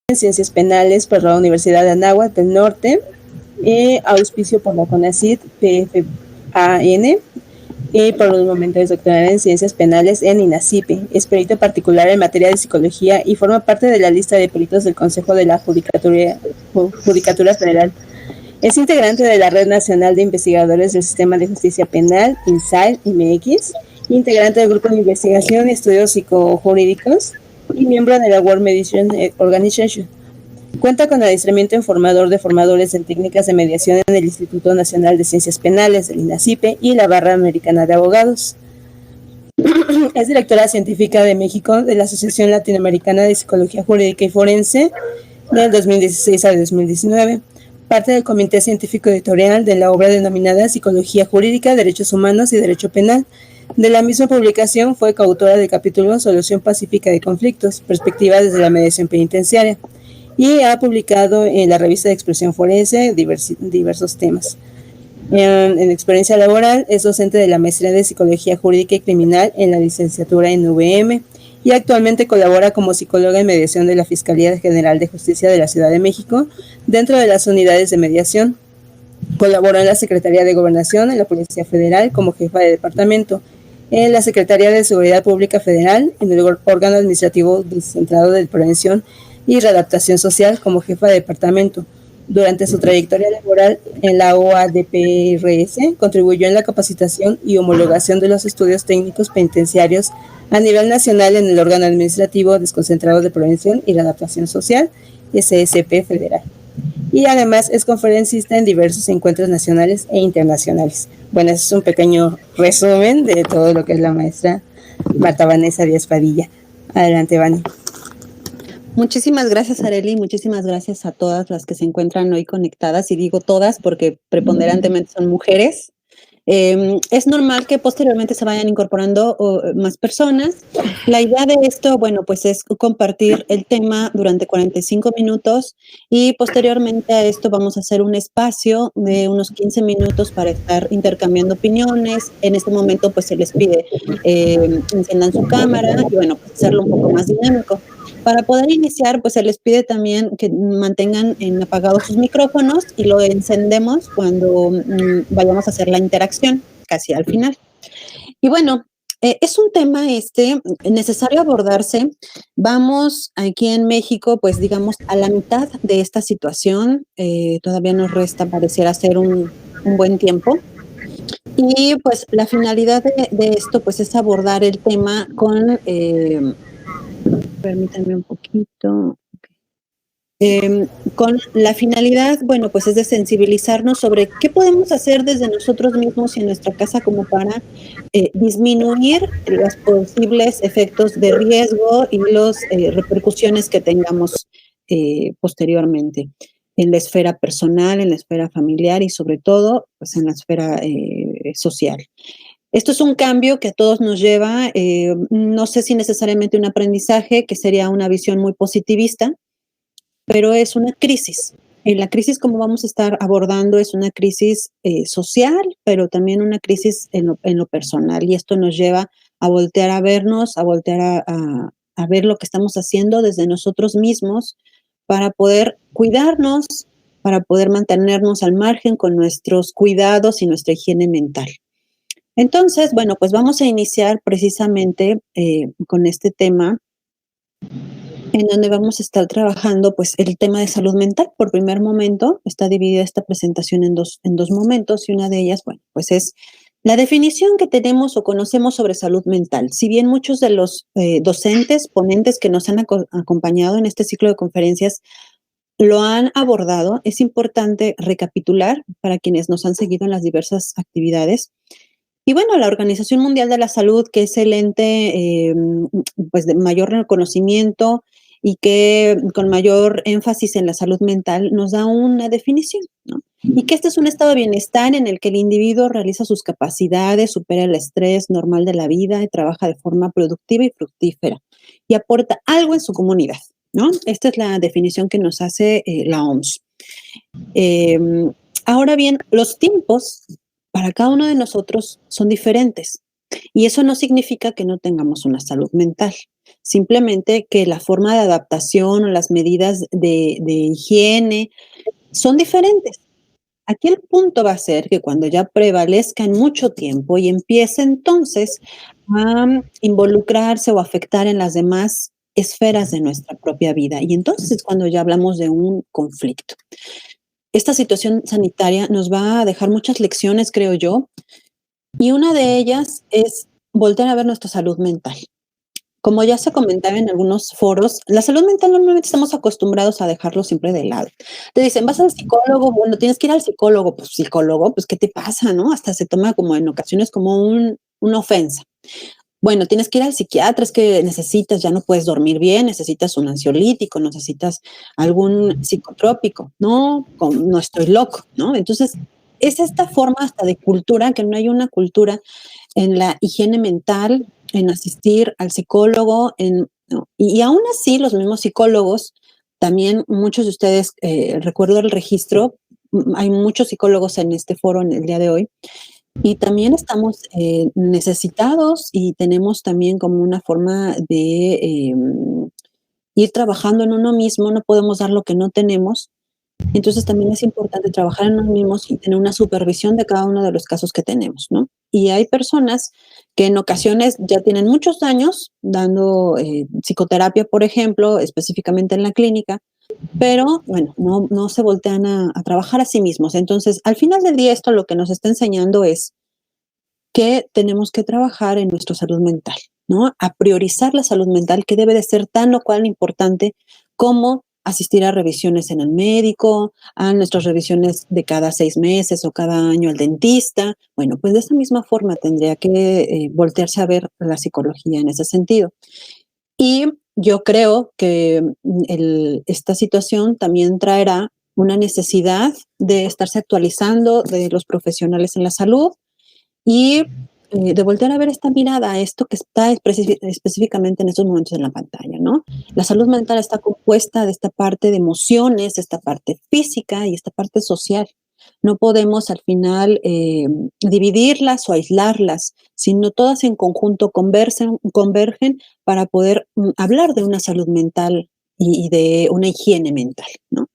en Ciencias Penales por la Universidad de Anáhuac del Norte, auspicio por la CONACYT, PFAN, y por el momento es doctorada en Ciencias Penales en INACIPE. Es perito particular en materia de psicología y forma parte de la lista de peritos del Consejo de la Judicatura Federal. Es integrante de la Red Nacional de Investigadores del Sistema de Justicia Penal, INSAIL MX, integrante del Grupo de Investigación y Estudios Psicojurídicos y miembro de la World Mediation Organization. Cuenta con adiestramiento en formador de formadores en técnicas de mediación en el Instituto Nacional de Ciencias Penales, del INACIPE, y la Barra Americana de Abogados. Es directora científica de México de la Asociación Latinoamericana de Psicología Jurídica y Forense del 2016 al 2019. Parte del Comité Científico Editorial de la obra denominada Psicología Jurídica, Derechos Humanos y Derecho Penal. De la misma publicación fue coautora del capítulo Solución Pacífica de Conflictos, Perspectivas desde la Mediación Penitenciaria, y ha publicado en la revista de Expresión Forense diversos temas. En experiencia laboral es docente de la maestría de Psicología Jurídica y Criminal en la licenciatura en UVM y actualmente colabora como psicóloga en mediación de la Fiscalía General de Justicia de la Ciudad de México dentro de las unidades de mediación. Colaboró en la Secretaría de Gobernación, en la Policía Federal como jefa de departamento, en la Secretaría de Seguridad Pública Federal, en el órgano administrativo descentrado de prevención y readaptación social como jefa de departamento. Durante su trayectoria laboral en la OADPRS, contribuyó en la capacitación y homologación de los estudios técnicos penitenciarios a nivel nacional en el órgano administrativo desconcentrado de prevención y readaptación social, SSP Federal. Y además es conferencista en diversos encuentros nacionales e internacionales. Bueno, ese es un pequeño resumen de todo lo que es la maestra Marta Vanessa Díaz Padilla. Adelante, Vani. Muchísimas gracias, Arely, muchísimas gracias a todas las que se encuentran hoy conectadas, y digo todas porque preponderantemente son mujeres. Es normal que posteriormente se vayan incorporando más personas. La idea de esto, bueno, pues es compartir el tema durante 45 minutos y posteriormente a esto vamos a hacer un espacio de unos 15 minutos para estar intercambiando opiniones. En este momento pues se les pide enciendan su cámara y bueno, pues hacerlo un poco más dinámico. Para poder iniciar, pues se les pide también que mantengan apagados sus micrófonos y lo encendemos cuando vayamos a hacer la interacción, casi al final. Y bueno, es un tema necesario abordarse. Vamos aquí en México, pues digamos, a la mitad de esta situación. Todavía nos resta, pareciera ser un buen tiempo. Y pues la finalidad de esto, pues es abordar el tema con... permítanme un poquito. Con la finalidad, bueno, pues es de sensibilizarnos sobre qué podemos hacer desde nosotros mismos y en nuestra casa como para disminuir los posibles efectos de riesgo y las repercusiones que tengamos posteriormente en la esfera personal, en la esfera familiar y sobre todo, pues en la esfera social. Esto es un cambio que a todos nos lleva, no sé si necesariamente un aprendizaje, que sería una visión muy positivista, pero es una crisis. En la crisis, como vamos a estar abordando, es una crisis social, pero también una crisis en lo personal. Y esto nos lleva a voltear a vernos, a voltear a ver lo que estamos haciendo desde nosotros mismos para poder cuidarnos, para poder mantenernos al margen con nuestros cuidados y nuestra higiene mental. Entonces, bueno, pues vamos a iniciar precisamente con este tema en donde vamos a estar trabajando pues el tema de salud mental. Por primer momento está dividida esta presentación en dos momentos y una de ellas, bueno, pues es la definición que tenemos o conocemos sobre salud mental. Si bien muchos de los docentes, ponentes que nos han acompañado en este ciclo de conferencias lo han abordado, es importante recapitular para quienes nos han seguido en las diversas actividades. Y bueno, la Organización Mundial de la Salud, que es el ente pues de mayor reconocimiento y que con mayor énfasis en la salud mental, nos da una definición, ¿no? Y que este es un estado de bienestar en el que el individuo realiza sus capacidades, supera el estrés normal de la vida y trabaja de forma productiva y fructífera y aporta algo en su comunidad, ¿no? Esta es la definición que nos hace la OMS. Ahora bien, los tiempos para cada uno de nosotros son diferentes. Y eso no significa que no tengamos una salud mental, simplemente que la forma de adaptación o las medidas de higiene son diferentes. Aquí el punto va a ser que cuando ya prevalezca en mucho tiempo y empiece entonces a involucrarse o afectar en las demás esferas de nuestra propia vida. Y entonces es cuando ya hablamos de un conflicto. Esta situación sanitaria nos va a dejar muchas lecciones, creo yo, y una de ellas es voltear a ver nuestra salud mental. Como ya se comentaba en algunos foros, la salud mental normalmente estamos acostumbrados a dejarlo siempre de lado. Te dicen, vas al psicólogo, bueno, tienes que ir al psicólogo, pues psicólogo, pues ¿qué te pasa, no? Hasta se toma como en ocasiones como una ofensa. Bueno, tienes que ir al psiquiatra, es que necesitas, ya no puedes dormir bien, necesitas un ansiolítico, necesitas algún psicotrópico. No, no estoy loco, ¿no? Entonces, es esta forma hasta de cultura, que no hay una cultura en la higiene mental, en asistir al psicólogo, ¿no? Y aún así los mismos psicólogos, también muchos de ustedes, recuerdo el registro, hay muchos psicólogos en este foro en el día de hoy, y también estamos necesitados y tenemos también como una forma de ir trabajando en uno mismo, no podemos dar lo que no tenemos. Entonces también es importante trabajar en nosotros mismos y tener una supervisión de cada uno de los casos que tenemos, ¿no? Y hay personas que en ocasiones ya tienen muchos años dando psicoterapia, por ejemplo, específicamente en la clínica, pero bueno, no se voltean a trabajar a sí mismos. Entonces, al final del día, esto lo que nos está enseñando es que tenemos que trabajar en nuestra salud mental, ¿no? A priorizar la salud mental, que debe de ser tan o cual importante como asistir a revisiones en el médico, a nuestras revisiones de cada 6 meses o cada año al dentista. Bueno, pues de esa misma forma tendría que voltearse a ver la psicología en ese sentido. Y yo creo que esta situación también traerá una necesidad de estarse actualizando de los profesionales en la salud, y de voltear a ver esta mirada a esto que está específicamente en estos momentos en la pantalla, ¿no? La salud mental está compuesta de esta parte de emociones, esta parte física y esta parte social. No podemos al final dividirlas o aislarlas, sino todas en conjunto convergen para poder hablar de una salud mental y de una higiene mental, ¿no?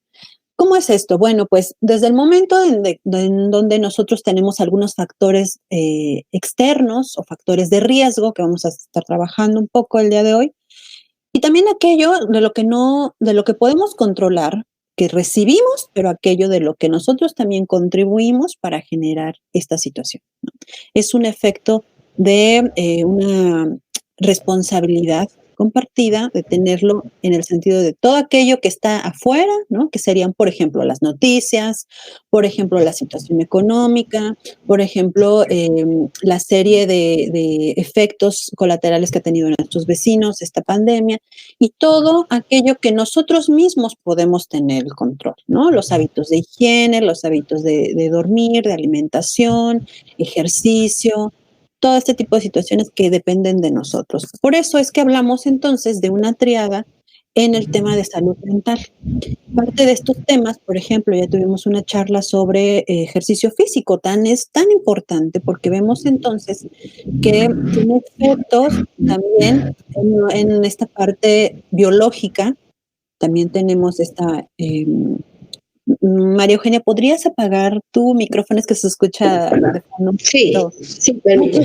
¿Cómo es esto? Bueno, pues desde el momento en donde nosotros tenemos algunos factores externos o factores de riesgo que vamos a estar trabajando un poco el día de hoy, y también aquello de lo que no, de lo que podemos controlar, que recibimos, pero aquello de lo que nosotros también contribuimos para generar esta situación, ¿no? Es un efecto de una responsabilidad compartida, de tenerlo en el sentido de todo aquello que está afuera, ¿no? Que serían, por ejemplo, las noticias, por ejemplo, la situación económica, por ejemplo, la serie de efectos colaterales que ha tenido nuestros vecinos esta pandemia, y todo aquello que nosotros mismos podemos tener el control, ¿no? Los hábitos de higiene, los hábitos de dormir, de alimentación, ejercicio, todo este tipo de situaciones que dependen de nosotros. Por eso es que hablamos entonces de una triada en el tema de salud mental. Parte de estos temas, por ejemplo, ya tuvimos una charla sobre ejercicio físico, es tan importante porque vemos entonces que tiene efectos también en esta parte biológica. También tenemos esta María Eugenia, ¿podrías apagar tu micrófono? Es que se escucha de fondo un Sí, poquito. sí, permiso.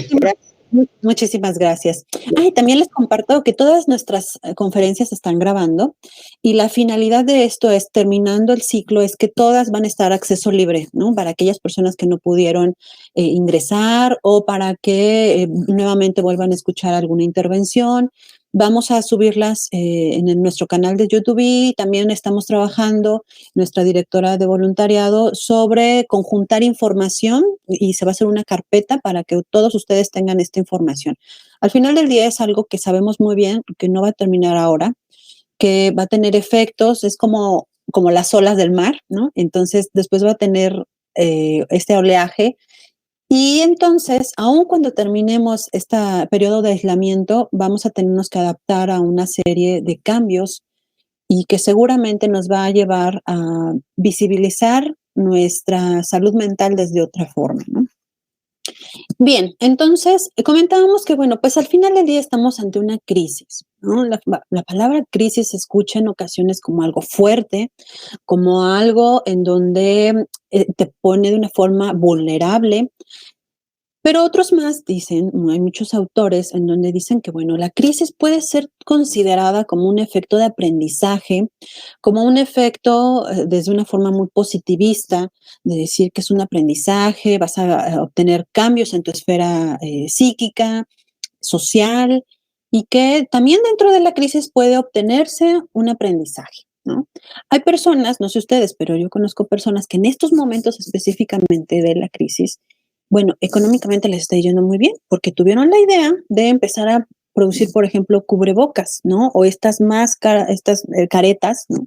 Muchísimas gracias. Y también les comparto que todas nuestras conferencias se están grabando, y la finalidad de esto es, terminando el ciclo, es que todas van a estar a acceso libre, ¿no? Para aquellas personas que no pudieron ingresar, o para que nuevamente vuelvan a escuchar alguna intervención. Vamos a subirlas en nuestro canal de YouTube, y también estamos trabajando, nuestra directora de voluntariado, sobre conjuntar información, y se va a hacer una carpeta para que todos ustedes tengan esta información. Al final del día es algo que sabemos muy bien que no va a terminar ahora, que va a tener efectos, es como las olas del mar, ¿no? Entonces después va a tener este oleaje. Y entonces, aun cuando terminemos este periodo de aislamiento, vamos a tenernos que adaptar a una serie de cambios, y que seguramente nos va a llevar a visibilizar nuestra salud mental desde otra forma, ¿no? Bien, entonces comentábamos que, bueno, pues al final del día estamos ante una crisis, ¿no? La palabra crisis se escucha en ocasiones como algo fuerte, como algo en donde te pone de una forma vulnerable, pero otros más dicen, hay muchos autores en donde dicen que, bueno, la crisis puede ser considerada como un efecto de aprendizaje, como un efecto desde una forma muy positivista, de decir que es un aprendizaje, vas a obtener cambios en tu esfera psíquica, social, y que también dentro de la crisis puede obtenerse un aprendizaje, ¿no? Hay personas, no sé ustedes, pero yo conozco personas que en estos momentos específicamente de la crisis, bueno, económicamente les está yendo muy bien porque tuvieron la idea de empezar a producir, por ejemplo, cubrebocas, ¿no? O estas máscaras, estas caretas, ¿no?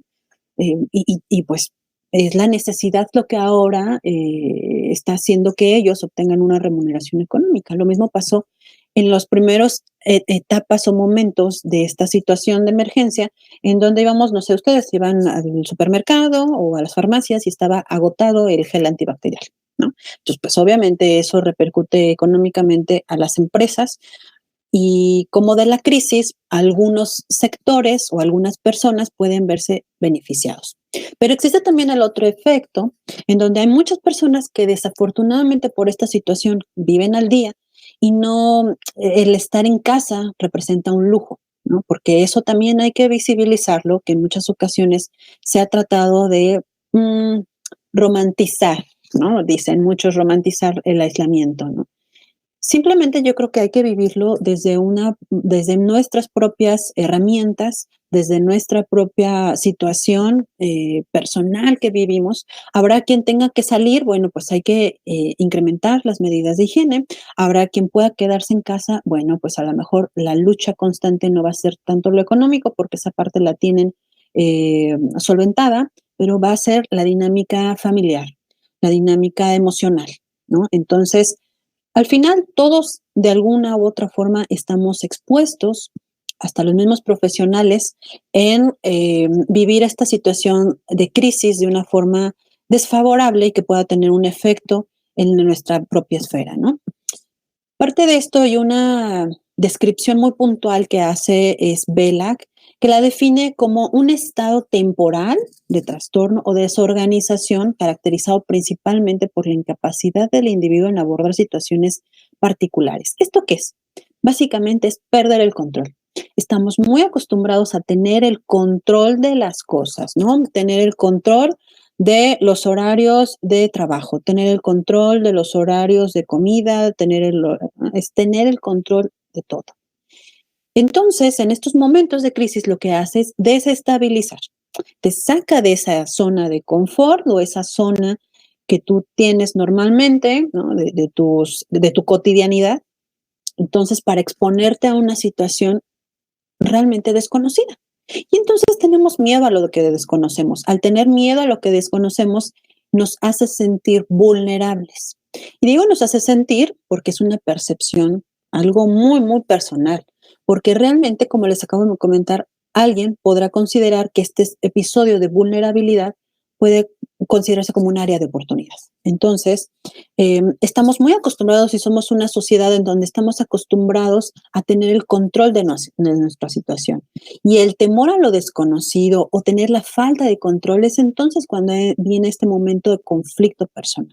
Y pues es la necesidad lo que ahora está haciendo que ellos obtengan una remuneración económica. Lo mismo pasó en los primeros etapas o momentos de esta situación de emergencia, en donde íbamos, no sé, ustedes iban al supermercado o a las farmacias y estaba agotado el gel antibacterial, ¿no? Entonces, pues obviamente eso repercute económicamente a las empresas y como de la crisis, algunos sectores o algunas personas pueden verse beneficiados. Pero existe también el otro efecto, en donde hay muchas personas que desafortunadamente por esta situación viven al día y no, el estar en casa representa un lujo, ¿no? Porque eso también hay que visibilizarlo, que en muchas ocasiones se ha tratado de mm, romantizar, ¿no? Dicen muchos romantizar el aislamiento, ¿no? Simplemente yo creo que hay que vivirlo desde nuestras propias herramientas, desde nuestra propia situación personal que vivimos. Habrá quien tenga que salir, bueno, pues hay que incrementar las medidas de higiene. Habrá quien pueda quedarse en casa, bueno, pues a lo mejor la lucha constante no va a ser tanto lo económico, porque esa parte la tienen solventada, pero va a ser la dinámica familiar, la dinámica emocional, ¿no? Entonces, al final, todos de alguna u otra forma estamos expuestos, hasta los mismos profesionales, en vivir esta situación de crisis de una forma desfavorable y que pueda tener un efecto en nuestra propia esfera, ¿no? Parte de esto y una descripción muy puntual que hace es Belak, que la define como un estado temporal de trastorno o desorganización caracterizado principalmente por la incapacidad del individuo en abordar situaciones particulares. ¿Esto qué es? Básicamente es perder el control. Estamos muy acostumbrados a tener el control de las cosas, ¿no? Tener el control de los horarios de trabajo, tener el control de los horarios de comida, es tener el control de todo. Entonces, en estos momentos de crisis, lo que hace es desestabilizar. Te saca de esa zona de confort o esa zona que tú tienes normalmente, ¿no? de tu cotidianidad. Entonces, para exponerte a una situación realmente desconocida. Y entonces tenemos miedo a lo que desconocemos. Al tener miedo a lo que desconocemos, nos hace sentir vulnerables. Y digo nos hace sentir porque es una percepción, algo muy, muy personal. Porque realmente, como les acabo de comentar, alguien podrá considerar que este episodio de vulnerabilidad puede considerarse como un área de oportunidad. Entonces, estamos muy acostumbrados y somos una sociedad en donde estamos acostumbrados a tener el control de nuestra situación. Y el temor a lo desconocido o tener la falta de control es entonces cuando viene este momento de conflicto personal.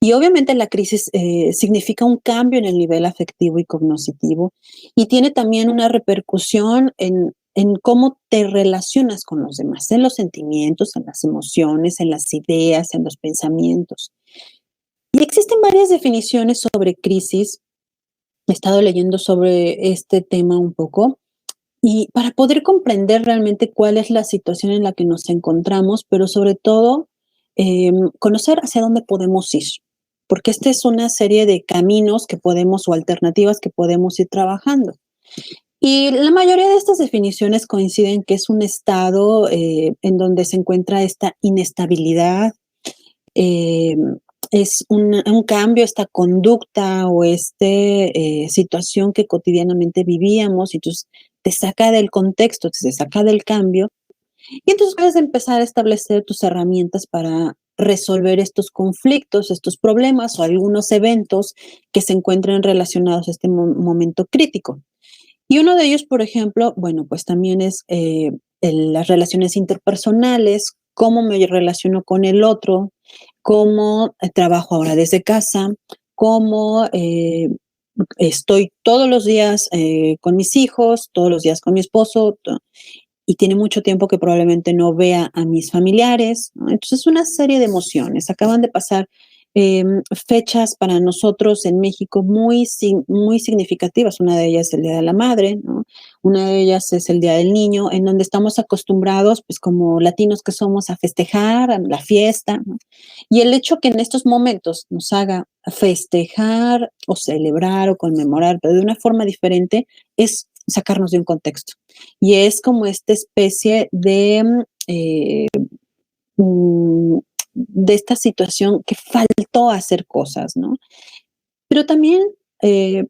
Y obviamente la crisis significa un cambio en el nivel afectivo y cognitivo y tiene también una repercusión en cómo te relacionas con los demás, en los sentimientos, en las emociones, en las ideas, en los pensamientos. Y existen varias definiciones sobre crisis. He estado leyendo sobre este tema un poco y para poder comprender realmente cuál es la situación en la que nos encontramos, pero sobre todo conocer hacia dónde podemos ir, porque esta es una serie de caminos que podemos o alternativas que podemos ir trabajando. Y la mayoría de estas definiciones coinciden que es un estado en donde se encuentra esta inestabilidad, eh, es un cambio, esta conducta o esta situación que cotidianamente vivíamos, y entonces te saca del contexto, te saca del cambio, y entonces puedes empezar a establecer tus herramientas para resolver estos conflictos, estos problemas o algunos eventos que se encuentren relacionados a este momento crítico. Y uno de ellos, por ejemplo, bueno, pues también es las relaciones interpersonales, cómo me relaciono con el otro, cómo trabajo ahora desde casa, cómo estoy todos los días con mis hijos, todos los días con mi esposo, y tiene mucho tiempo que probablemente no vea a mis familiares, ¿no? Entonces, una serie de emociones. Acaban de pasar fechas para nosotros en México muy significativas. Una de ellas es el Día de la Madre, ¿no? Una de ellas es el Día del Niño, en donde estamos acostumbrados, pues como latinos que somos, a festejar, a la fiesta, ¿no? Y el hecho que en estos momentos nos haga festejar o celebrar o conmemorar, pero de una forma diferente, es sacarnos de un contexto. Y es como esta especie mm, de esta situación que faltó hacer cosas, ¿no? Pero también,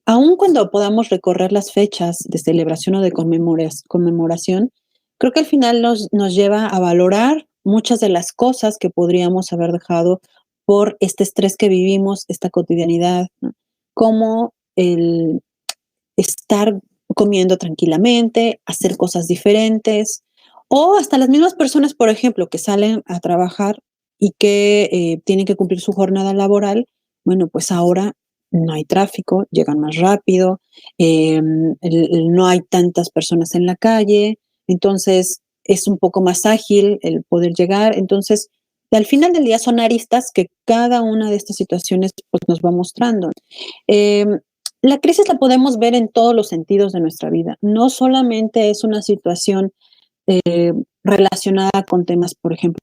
aun cuando podamos recorrer las fechas de celebración o de conmemoración, creo que al final nos lleva a valorar muchas de las cosas que podríamos haber dejado por este estrés que vivimos, esta cotidianidad, ¿no? Como el estar comiendo tranquilamente, hacer cosas diferentes, o hasta las mismas personas, por ejemplo, que salen a trabajar y que tienen que cumplir su jornada laboral, bueno, pues ahora no hay tráfico, llegan más rápido, no hay tantas personas en la calle, entonces es un poco más ágil el poder llegar. Entonces, al final del día son aristas que cada una de estas situaciones pues, nos va mostrando. Eh, la crisis la podemos ver en todos los sentidos de nuestra vida. No solamente es una situación relacionada con temas, por ejemplo,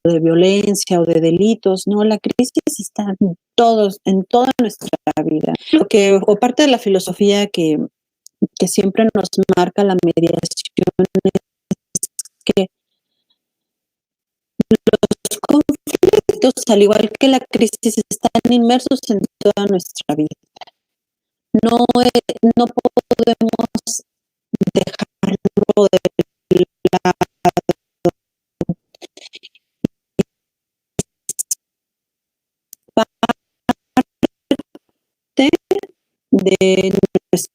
de violencia o de delitos. No, la crisis está en toda nuestra vida. O parte de la filosofía que siempre nos marca la mediación es que los conflictos, al igual que la crisis, están inmersos en toda nuestra vida. No, no podemos dejarlo de lado de nuestro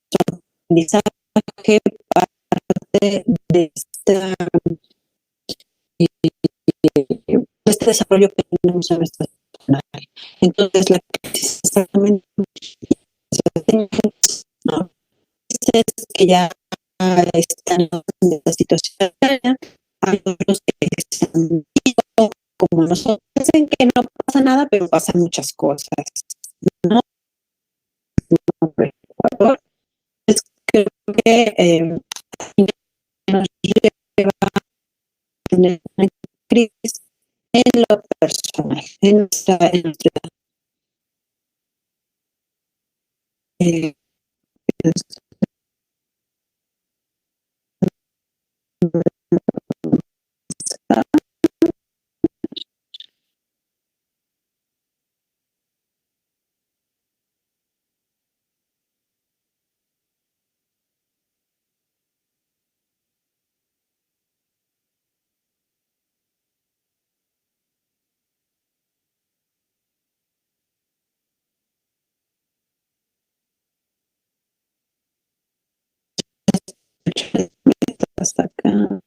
aprendizaje, parte de este desarrollo que tenemos en nuestra personal. Entonces, la crisis exactamente, ¿no? Que ya están en esta situación, hay otros que están como nosotros, dicen que no pasa nada, pero pasan muchas cosas, ¿no? Es creo que nos lleva a tener una crisis en lo personal, en nuestra eh, hasta acá.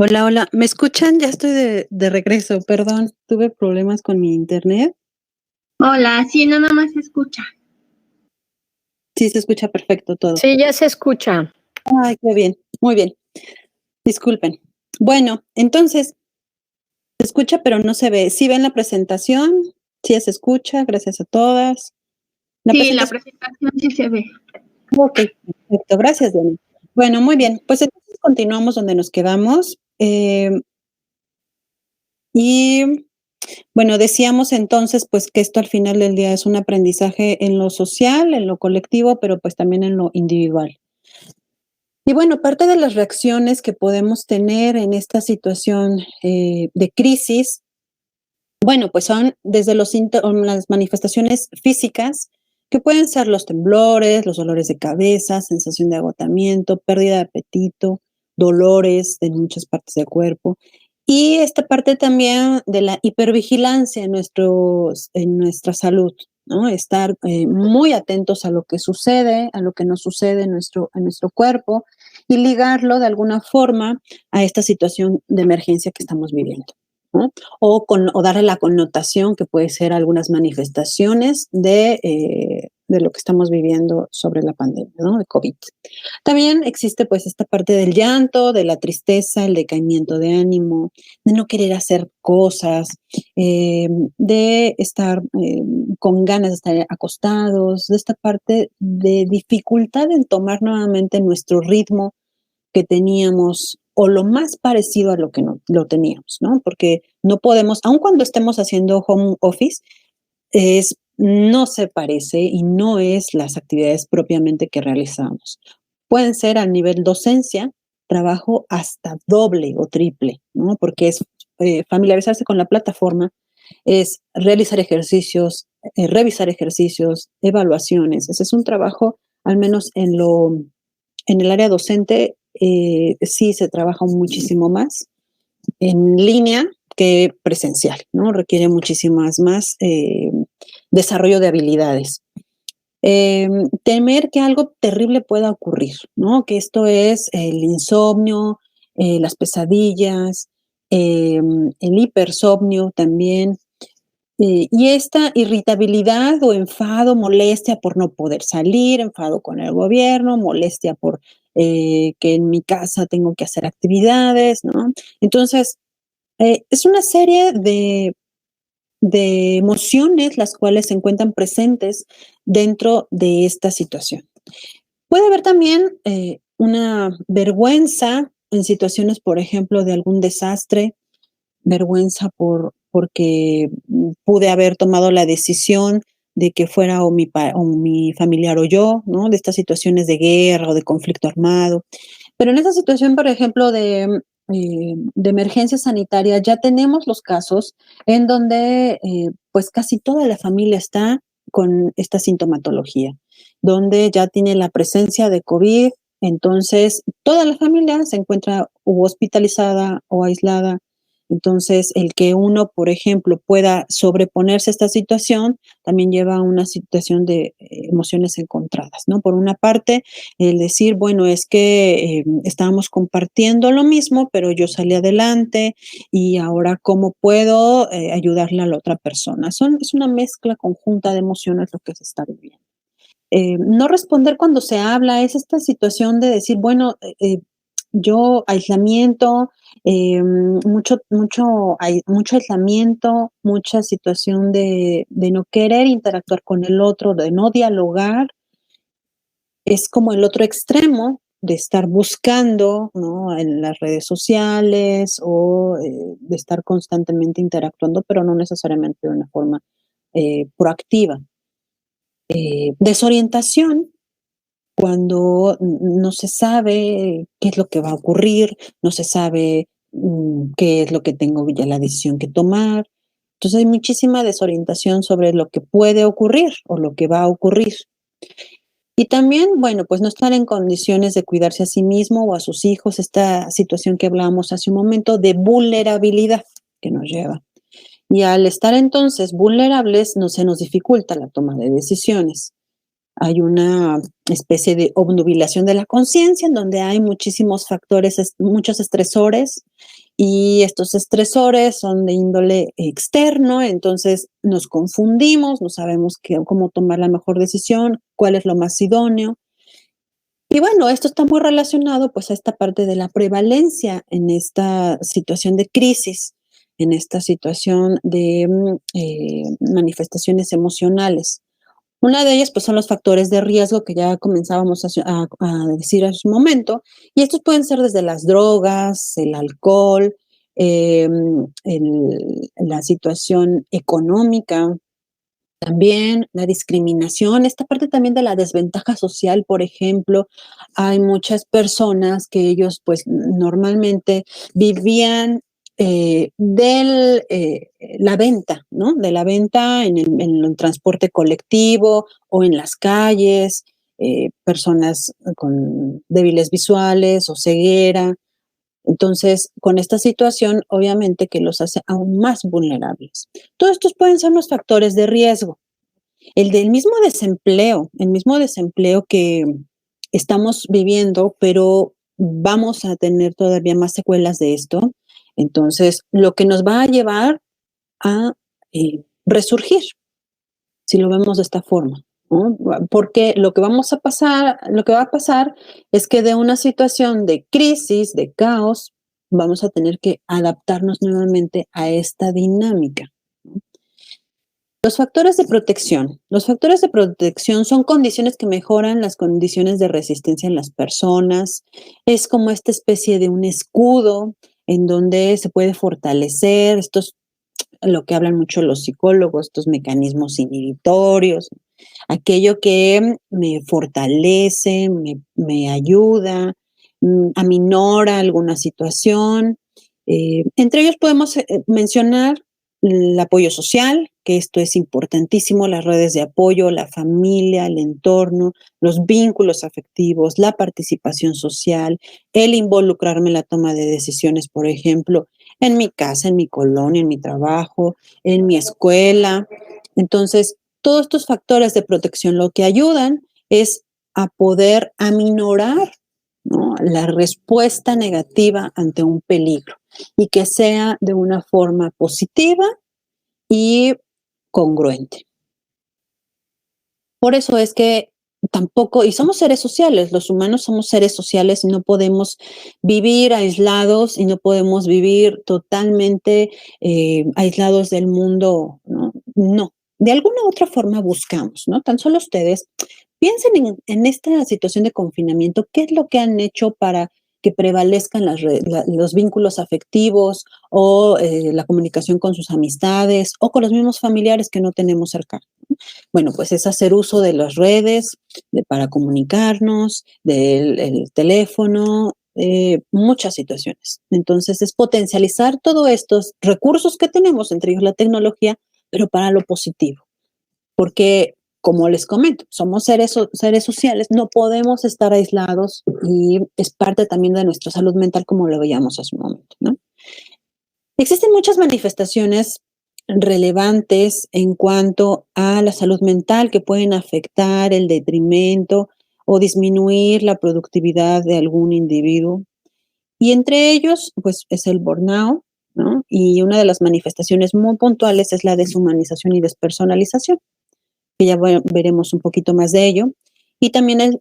Hola, hola. ¿Me escuchan? Ya estoy de regreso. Perdón, tuve problemas con mi internet. Hola, sí, no, nada más se escucha. Sí, se escucha perfecto todo. Sí, ya se escucha. Ay, qué bien. Muy bien. Disculpen. Bueno, entonces, se escucha pero no se ve. ¿Sí ven la presentación? Sí, se escucha. Gracias a todas. Sí, la presentación sí se ve. Ok, perfecto. Gracias, Dani. Bueno, muy bien. Pues entonces continuamos donde nos quedamos. Y bueno, decíamos entonces pues que esto al final del día es un aprendizaje en lo social, en lo colectivo, pero pues también en lo individual. Y bueno, parte de las reacciones que podemos tener en esta situación de crisis, bueno, pues son desde las manifestaciones físicas, que pueden ser los temblores, los dolores de cabeza, sensación de agotamiento, pérdida de apetito, dolores en muchas partes del cuerpo. Y esta parte también de la hipervigilancia en nuestra salud, ¿no? Estar muy atentos a lo que sucede, a lo que nos sucede en nuestro cuerpo y ligarlo de alguna forma a esta situación de emergencia que estamos viviendo, ¿no? O darle la connotación que puede ser algunas manifestaciones de lo que estamos viviendo sobre la pandemia, ¿no? De COVID. También existe pues esta parte del llanto, de la tristeza, el decaimiento de ánimo, de no querer hacer cosas, de estar con ganas de estar acostados, de esta parte de dificultad en tomar nuevamente nuestro ritmo que teníamos o lo más parecido a lo que no, lo teníamos, ¿no? Porque no podemos, aun cuando estemos haciendo home office, no se parece y no es las actividades propiamente que realizamos. Pueden ser a nivel docencia, trabajo hasta doble o triple, ¿no? Porque es familiarizarse con la plataforma, es realizar ejercicios, revisar ejercicios, evaluaciones. Ese es un trabajo, al menos en el área docente, sí se trabaja muchísimo más en línea que presencial, ¿no? Requiere muchísimas más desarrollo de habilidades. Temer que algo terrible pueda ocurrir, ¿no? Que esto es el insomnio, las pesadillas, el hipersomnio también, y esta irritabilidad o enfado, molestia por no poder salir, enfado con el gobierno, molestia por que en mi casa tengo que hacer actividades, ¿no? Entonces, es una serie de emociones las cuales se encuentran presentes dentro de esta situación. Puede haber también una vergüenza en situaciones, por ejemplo, de algún desastre, vergüenza porque pude haber tomado la decisión de que fuera o mi familiar o yo, ¿no? De estas situaciones de guerra o de conflicto armado. Pero en esta situación, por ejemplo, de emergencia sanitaria, ya tenemos los casos en donde pues casi toda la familia está con esta sintomatología, donde ya tiene la presencia de COVID, entonces toda la familia se encuentra o hospitalizada o aislada. Entonces, el que uno, por ejemplo, pueda sobreponerse a esta situación también lleva a una situación de emociones encontradas, ¿no? Por una parte, el decir, bueno, es que estábamos compartiendo lo mismo, pero yo salí adelante y ahora cómo puedo ayudarle a la otra persona. Es una mezcla conjunta de emociones lo que se está viviendo. No responder cuando se habla es esta situación de decir, bueno, yo aislamiento, mucho aislamiento, mucha situación de no querer interactuar con el otro, de no dialogar. Es como el otro extremo de estar buscando, ¿no? En las redes sociales o de estar constantemente interactuando, pero no necesariamente de una forma proactiva. Desorientación cuando no se sabe qué es lo que va a ocurrir, no se sabe qué es lo que tengo ya la decisión que tomar. Entonces hay muchísima desorientación sobre lo que puede ocurrir o lo que va a ocurrir. Y también, bueno, pues no estar en condiciones de cuidarse a sí mismo o a sus hijos, esta situación que hablábamos hace un momento de vulnerabilidad que nos lleva. Y al estar entonces vulnerables, no se nos dificulta la toma de decisiones. hay una especie de obnubilación de la conciencia en donde hay muchísimos factores, muchos estresores, y estos estresores son de índole externo, entonces nos confundimos, no sabemos cómo tomar la mejor decisión, cuál es lo más idóneo. Y bueno, esto está muy relacionado pues a esta parte de la prevalencia en esta situación de crisis, en esta situación de manifestaciones emocionales. Una de ellas pues son los factores de riesgo que ya comenzábamos a decir hace un momento, y estos pueden ser desde las drogas, el alcohol, la situación económica, también la discriminación, esta parte también de la desventaja social, por ejemplo, hay muchas personas que ellos pues normalmente vivían la venta, ¿no? De la venta en el transporte colectivo o en las calles, personas con débiles visuales o ceguera. Entonces, con esta situación, obviamente que los hace aún más vulnerables. Todos estos pueden ser los factores de riesgo. El mismo desempleo que estamos viviendo, pero vamos a tener todavía más secuelas de esto. Entonces, lo que nos va a llevar a resurgir, si lo vemos de esta forma, ¿no? Porque lo que va a pasar es que de una situación de crisis, de caos, vamos a tener que adaptarnos nuevamente a esta dinámica, ¿no? Los factores de protección. Los factores de protección son condiciones que mejoran las condiciones de resistencia en las personas. Es como esta especie de un escudo en donde se puede fortalecer estos, lo que hablan mucho los psicólogos, estos mecanismos inhibitorios, aquello que me fortalece, me ayuda, aminora alguna situación. Entre ellos podemos mencionar el apoyo social, que esto es importantísimo, las redes de apoyo, la familia, el entorno, los vínculos afectivos, la participación social, el involucrarme en la toma de decisiones, por ejemplo, en mi casa, en mi colonia, en mi trabajo, en mi escuela. Entonces, todos estos factores de protección lo que ayudan es a poder aminorar, ¿no?, la respuesta negativa ante un peligro y que sea de una forma positiva y congruente. Por eso es que tampoco, y somos seres sociales, los humanos somos seres sociales y no podemos vivir aislados y no podemos vivir totalmente aislados del mundo, ¿no? No, de alguna u otra forma buscamos, ¿no? Tan solo ustedes piensen en esta situación de confinamiento, ¿qué es lo que han hecho para que prevalezcan los vínculos afectivos o la comunicación con sus amistades o con los mismos familiares que no tenemos cerca? Bueno, pues es hacer uso de las redes para comunicarnos, del teléfono, muchas situaciones. Entonces, es potencializar todos estos recursos que tenemos, entre ellos la tecnología, pero para lo positivo. Porque, como les comento, somos seres sociales, no podemos estar aislados y es parte también de nuestra salud mental, como lo veíamos hace un momento, ¿no? Existen muchas manifestaciones relevantes en cuanto a la salud mental que pueden afectar el detrimento o disminuir la productividad de algún individuo. Y entre ellos, pues, es el burnout, ¿no? Y una de las manifestaciones muy puntuales es la deshumanización y despersonalización, que ya veremos un poquito más de ello. Y también el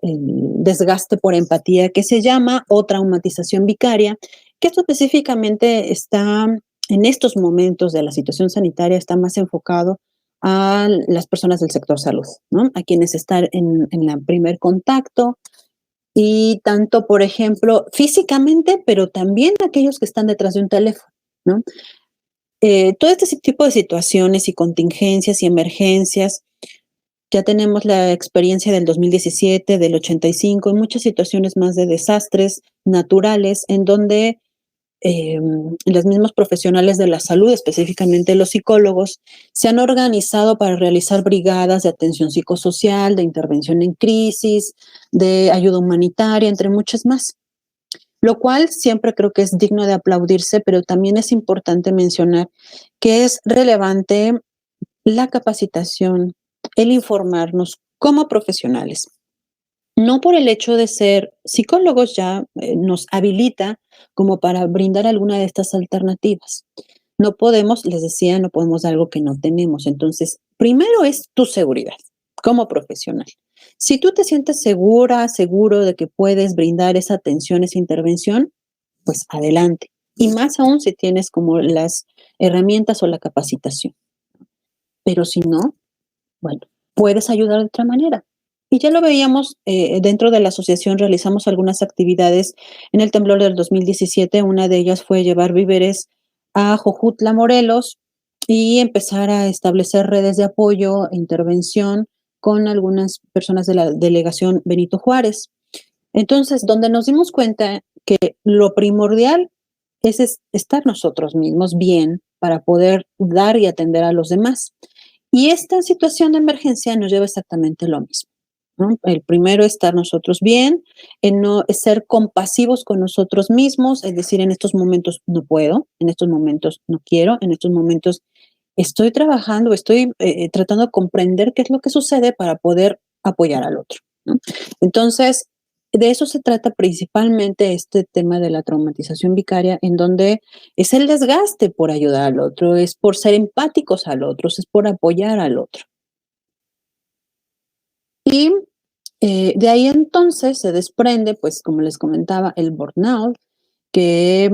desgaste por empatía, que se llama, o traumatización vicaria, que esto específicamente está en estos momentos de la situación sanitaria, está más enfocado a las personas del sector salud, ¿no? A quienes están en el primer contacto y tanto, por ejemplo, físicamente, pero también aquellos que están detrás de un teléfono, ¿no? Todo este tipo de situaciones y contingencias y emergencias, ya tenemos la experiencia del 2017, del 85 y muchas situaciones más de desastres naturales en donde los mismos profesionales de la salud, específicamente los psicólogos, se han organizado para realizar brigadas de atención psicosocial, de intervención en crisis, de ayuda humanitaria, entre muchas más. Lo cual siempre creo que es digno de aplaudirse, pero también es importante mencionar que es relevante la capacitación el informarnos como profesionales. No por el hecho de ser psicólogos ya nos habilita como para brindar alguna de estas alternativas. No podemos, les decía, no podemos dar algo que no tenemos. Entonces, primero es tu seguridad como profesional. Si tú te sientes segura, seguro de que puedes brindar esa atención, esa intervención, pues adelante. Y más aún si tienes como las herramientas o la capacitación. Pero si no, bueno, puedes ayudar de otra manera. Y ya lo veíamos dentro de la asociación, realizamos algunas actividades en el temblor del 2017. Una de ellas fue llevar víveres a Jojutla, Morelos, y empezar a establecer redes de apoyo e intervención con algunas personas de la delegación Benito Juárez. Entonces, donde nos dimos cuenta que lo primordial es estar nosotros mismos bien para poder dar y atender a los demás. Y esta situación de emergencia nos lleva exactamente lo mismo, ¿no? El primero es estar nosotros bien, en no ser compasivos con nosotros mismos, es decir, en estos momentos no puedo, en estos momentos no quiero, en estos momentos estoy trabajando, estoy tratando de comprender qué es lo que sucede para poder apoyar al otro, ¿no? Entonces, de eso se trata principalmente este tema de la traumatización vicaria, en donde es el desgaste por ayudar al otro, es por ser empáticos al otro, es por apoyar al otro. Y de ahí entonces se desprende, pues como les comentaba, el burnout, que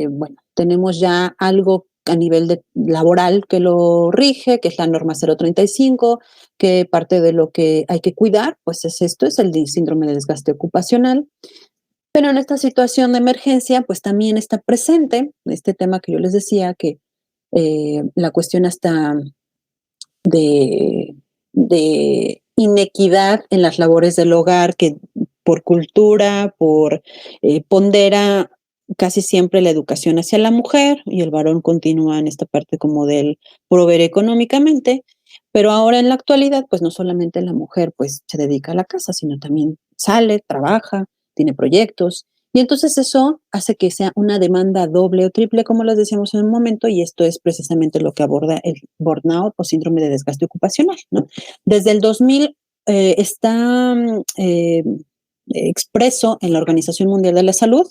bueno, tenemos ya algo a nivel laboral que lo rige, que es la norma 035, que parte de lo que hay que cuidar, pues es esto, es el síndrome de desgaste ocupacional. Pero en esta situación de emergencia, pues también está presente este tema que yo les decía, que la cuestión hasta de inequidad en las labores del hogar, que por cultura, pondera casi siempre la educación hacia la mujer y el varón continúa en esta parte como del proveer económicamente, pero ahora en la actualidad pues no solamente la mujer pues se dedica a la casa, sino también sale, trabaja, tiene proyectos y entonces eso hace que sea una demanda doble o triple, como les decíamos en un momento, y esto es precisamente lo que aborda el burnout o síndrome de desgaste ocupacional, ¿no? Desde el 2000 está expreso en la Organización Mundial de la Salud,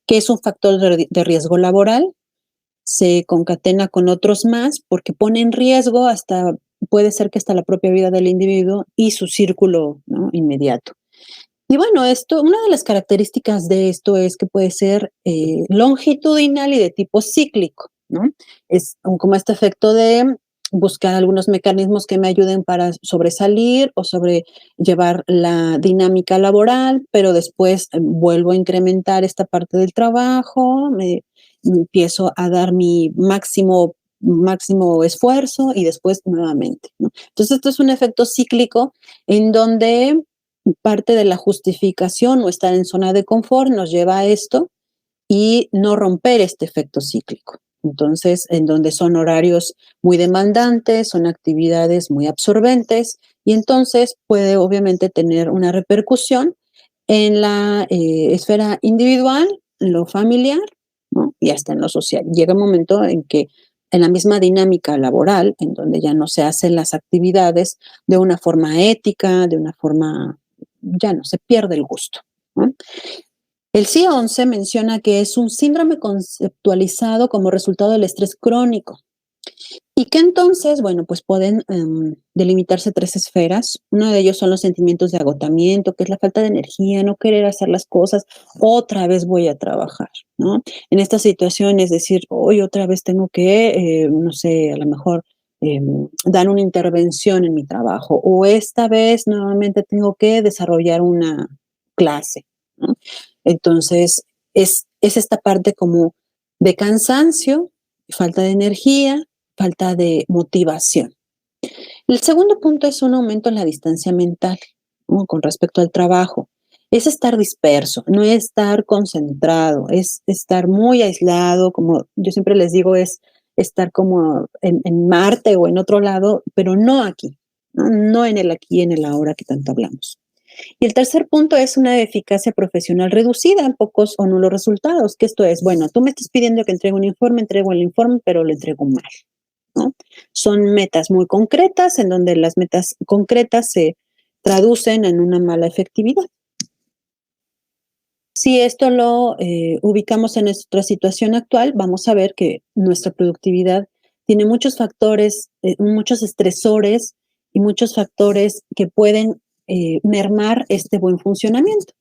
que es un factor de riesgo laboral, se concatena con otros más porque pone en riesgo hasta, puede ser que hasta la propia vida del individuo y su círculo, ¿no?, inmediato. Y bueno, una de las características de esto es que puede ser longitudinal y de tipo cíclico, ¿no? Es como este efecto de buscar algunos mecanismos que me ayuden para sobresalir o sobrellevar la dinámica laboral, pero después vuelvo a incrementar esta parte del trabajo, empiezo a dar mi máximo esfuerzo y después nuevamente, ¿no? Entonces, esto es un efecto cíclico en donde parte de la justificación o estar en zona de confort nos lleva a esto y no romper este efecto cíclico. Entonces, en donde son horarios muy demandantes, son actividades muy absorbentes y entonces puede obviamente tener una repercusión en la esfera individual, en lo familiar, ¿no?, y hasta en lo social. Llega un momento en que en la misma dinámica laboral, en donde ya no se hacen las actividades de una forma ética, de una forma, ya no, se pierde el gusto, ¿no? El CIE-11 menciona que es un síndrome conceptualizado como resultado del estrés crónico y que entonces, bueno, pues pueden delimitarse 3 esferas. Uno de ellos son los sentimientos de agotamiento, que es la falta de energía, no querer hacer las cosas, otra vez voy a trabajar, ¿no? En esta situación es decir, hoy otra vez tengo que, no sé, a lo mejor dar una intervención en mi trabajo, o esta vez nuevamente tengo que desarrollar una clase, ¿no? Entonces, es esta parte como de cansancio, falta de energía, falta de motivación. El segundo punto es un aumento en la distancia mental, ¿no?, con respecto al trabajo. Es estar disperso, no es estar concentrado, es estar muy aislado, como yo siempre les digo, es estar como en Marte o en otro lado, pero no aquí, ¿no? No en el aquí y en el ahora que tanto hablamos. Y el tercer punto es una eficacia profesional reducida en pocos o nulos resultados, que esto es, bueno, tú me estás pidiendo que entregue un informe, entrego el informe, pero lo entrego mal, ¿no? Son metas muy concretas, en donde las metas concretas se traducen en una mala efectividad. Si esto lo ubicamos en nuestra situación actual, vamos a ver que nuestra productividad tiene muchos factores, muchos estresores y muchos factores que pueden mermar este buen funcionamiento.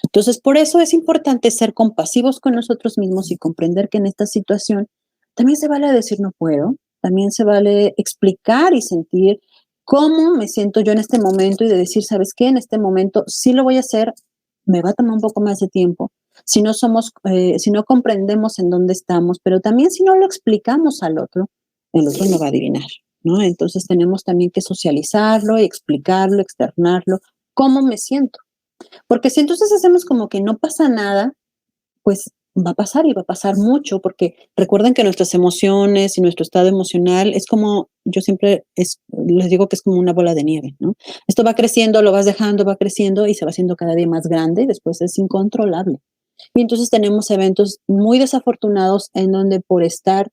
Entonces, por eso es importante ser compasivos con nosotros mismos y comprender que en esta situación también se vale decir no puedo, también se vale explicar y sentir cómo me siento yo en este momento y de decir, ¿sabes qué? En este momento sí lo voy a hacer, me va a tomar un poco más de tiempo. Si no comprendemos en dónde estamos, pero también si no lo explicamos al otro, el otro no va a adivinar, ¿no? Entonces tenemos también que socializarlo y explicarlo, externarlo, cómo me siento. Porque si entonces hacemos como que no pasa nada, pues va a pasar y va a pasar mucho, porque recuerden que nuestras emociones y nuestro estado emocional es como, yo siempre les digo que es como una bola de nieve, ¿no? Esto va creciendo, lo vas dejando, va creciendo y se va haciendo cada día más grande y después es incontrolable. Y entonces tenemos eventos muy desafortunados en donde por estar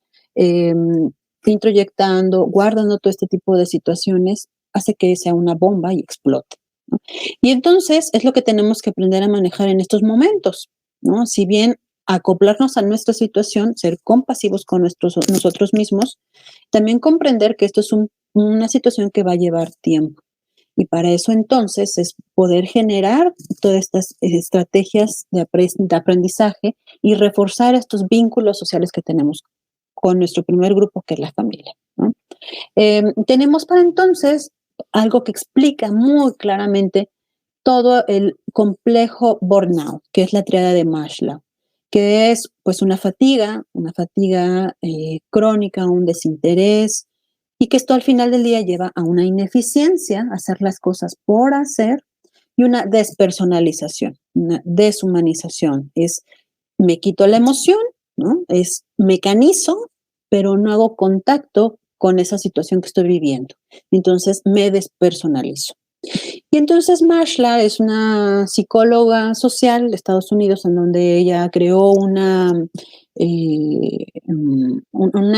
introyectando, guardando todo este tipo de situaciones, hace que sea una bomba y explote, ¿no? Y entonces es lo que tenemos que aprender a manejar en estos momentos, ¿no? Si bien acoplarnos a nuestra situación, ser compasivos con nosotros mismos, también comprender que esto es una situación que va a llevar tiempo. Y para eso entonces es poder generar todas estas estrategias de aprendizaje y reforzar estos vínculos sociales que tenemos con nuestro primer grupo, que es la familia, ¿no? Tenemos para entonces algo que explica muy claramente todo el complejo burnout, que es la triada de Maslow, que es pues una fatiga crónica, un desinterés, y que esto al final del día lleva a una ineficiencia, hacer las cosas por hacer, y una despersonalización, una deshumanización. Es me quito la emoción, ¿no? Es mecanizo, pero no hago contacto con esa situación que estoy viviendo. Entonces me despersonalizo. Y entonces Maslow es una psicóloga social de Estados Unidos en donde ella creó una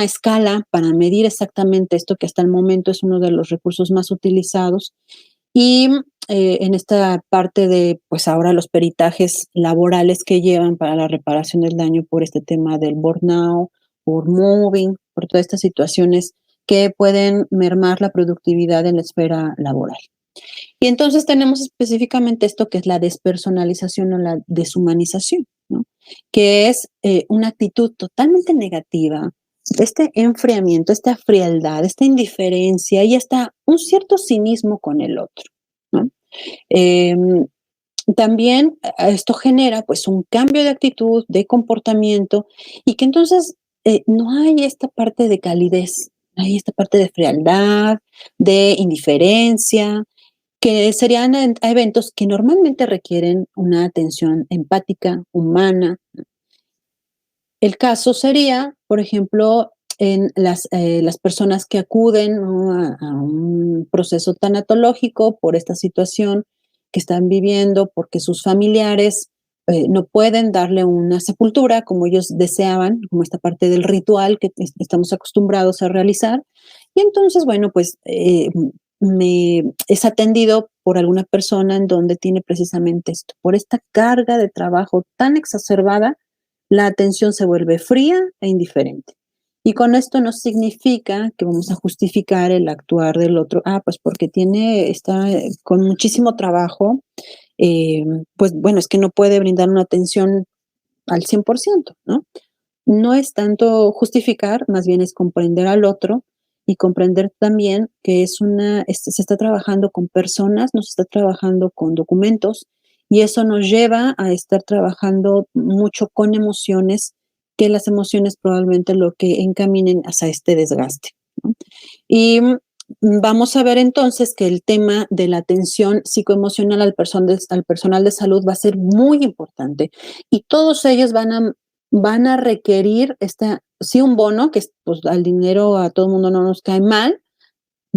escala para medir exactamente esto, que hasta el momento es uno de los recursos más utilizados. Y en esta parte de, pues ahora los peritajes laborales que llevan para la reparación del daño por este tema del burnout, por moving, por todas estas situaciones que pueden mermar la productividad en la esfera laboral. Y entonces tenemos específicamente esto que es la despersonalización o la deshumanización, ¿no? Que es una actitud totalmente negativa, este enfriamiento, esta frialdad, esta indiferencia y hasta un cierto cinismo con el otro, ¿no? También esto genera pues un cambio de actitud, de comportamiento y que entonces no hay esta parte de calidez, hay esta parte de frialdad, de indiferencia, que serían eventos que normalmente requieren una atención empática, humana. El caso sería, por ejemplo, en las personas que acuden, ¿no?, a un proceso tanatológico por esta situación que están viviendo, porque sus familiares no pueden darle una sepultura como ellos deseaban, como esta parte del ritual que estamos acostumbrados a realizar. Y entonces, bueno, pues es atendido por alguna persona en donde tiene precisamente esto, por esta carga de trabajo tan exacerbada, la atención se vuelve fría e indiferente. Y con esto no significa que vamos a justificar el actuar del otro, pues porque está con muchísimo trabajo, pues bueno, es que no puede brindar una atención al 100%, ¿no? No es tanto justificar, más bien es comprender al otro y comprender también que se está trabajando con personas, no se está trabajando con documentos, y eso nos lleva a estar trabajando mucho con emociones, que las emociones probablemente lo que encaminen hacia este desgaste, ¿no? Y vamos a ver entonces que el tema de la atención psicoemocional al personal de salud va a ser muy importante, y todos ellos van a requerir sí, un bono, que pues al dinero a todo el mundo no nos cae mal,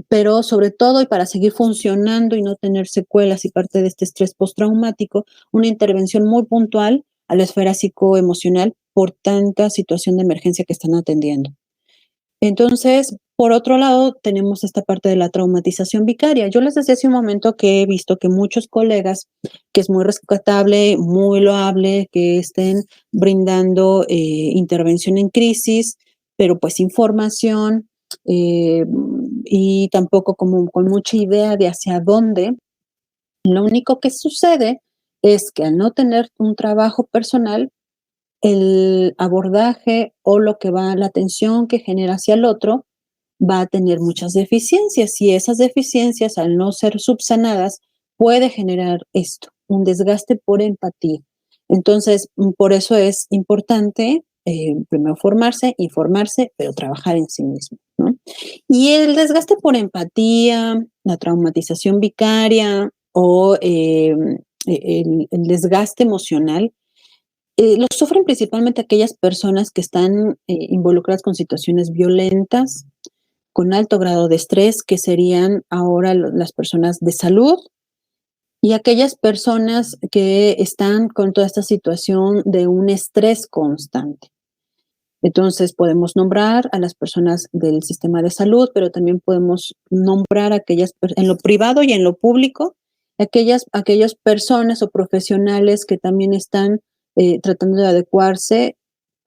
pero sobre todo, y para seguir funcionando y no tener secuelas y parte de este estrés postraumático, una intervención muy puntual a la esfera psicoemocional por tanta situación de emergencia que están atendiendo. Entonces, por otro lado, tenemos esta parte de la traumatización vicaria. Yo les decía hace un momento que he visto que muchos colegas, que es muy rescatable, muy loable, que estén brindando intervención en crisis, pero pues información y tampoco como con mucha idea de hacia dónde. Lo único que sucede es que al no tener un trabajo personal, el abordaje o lo que va, la atención que genera hacia el otro, va a tener muchas deficiencias y esas deficiencias, al no ser subsanadas, puede generar esto, un desgaste por empatía. Entonces, por eso es importante primero formarse, informarse, pero trabajar en sí mismo, ¿no? Y el desgaste por empatía, la traumatización vicaria o el desgaste emocional, lo sufren principalmente aquellas personas que están involucradas con situaciones violentas, con alto grado de estrés, que serían ahora las personas de salud, y aquellas personas que están con toda esta situación de un estrés constante. Entonces podemos nombrar a las personas del sistema de salud, pero también podemos nombrar a aquellas en lo privado y en lo público, aquellas personas o profesionales que también están tratando de adecuarse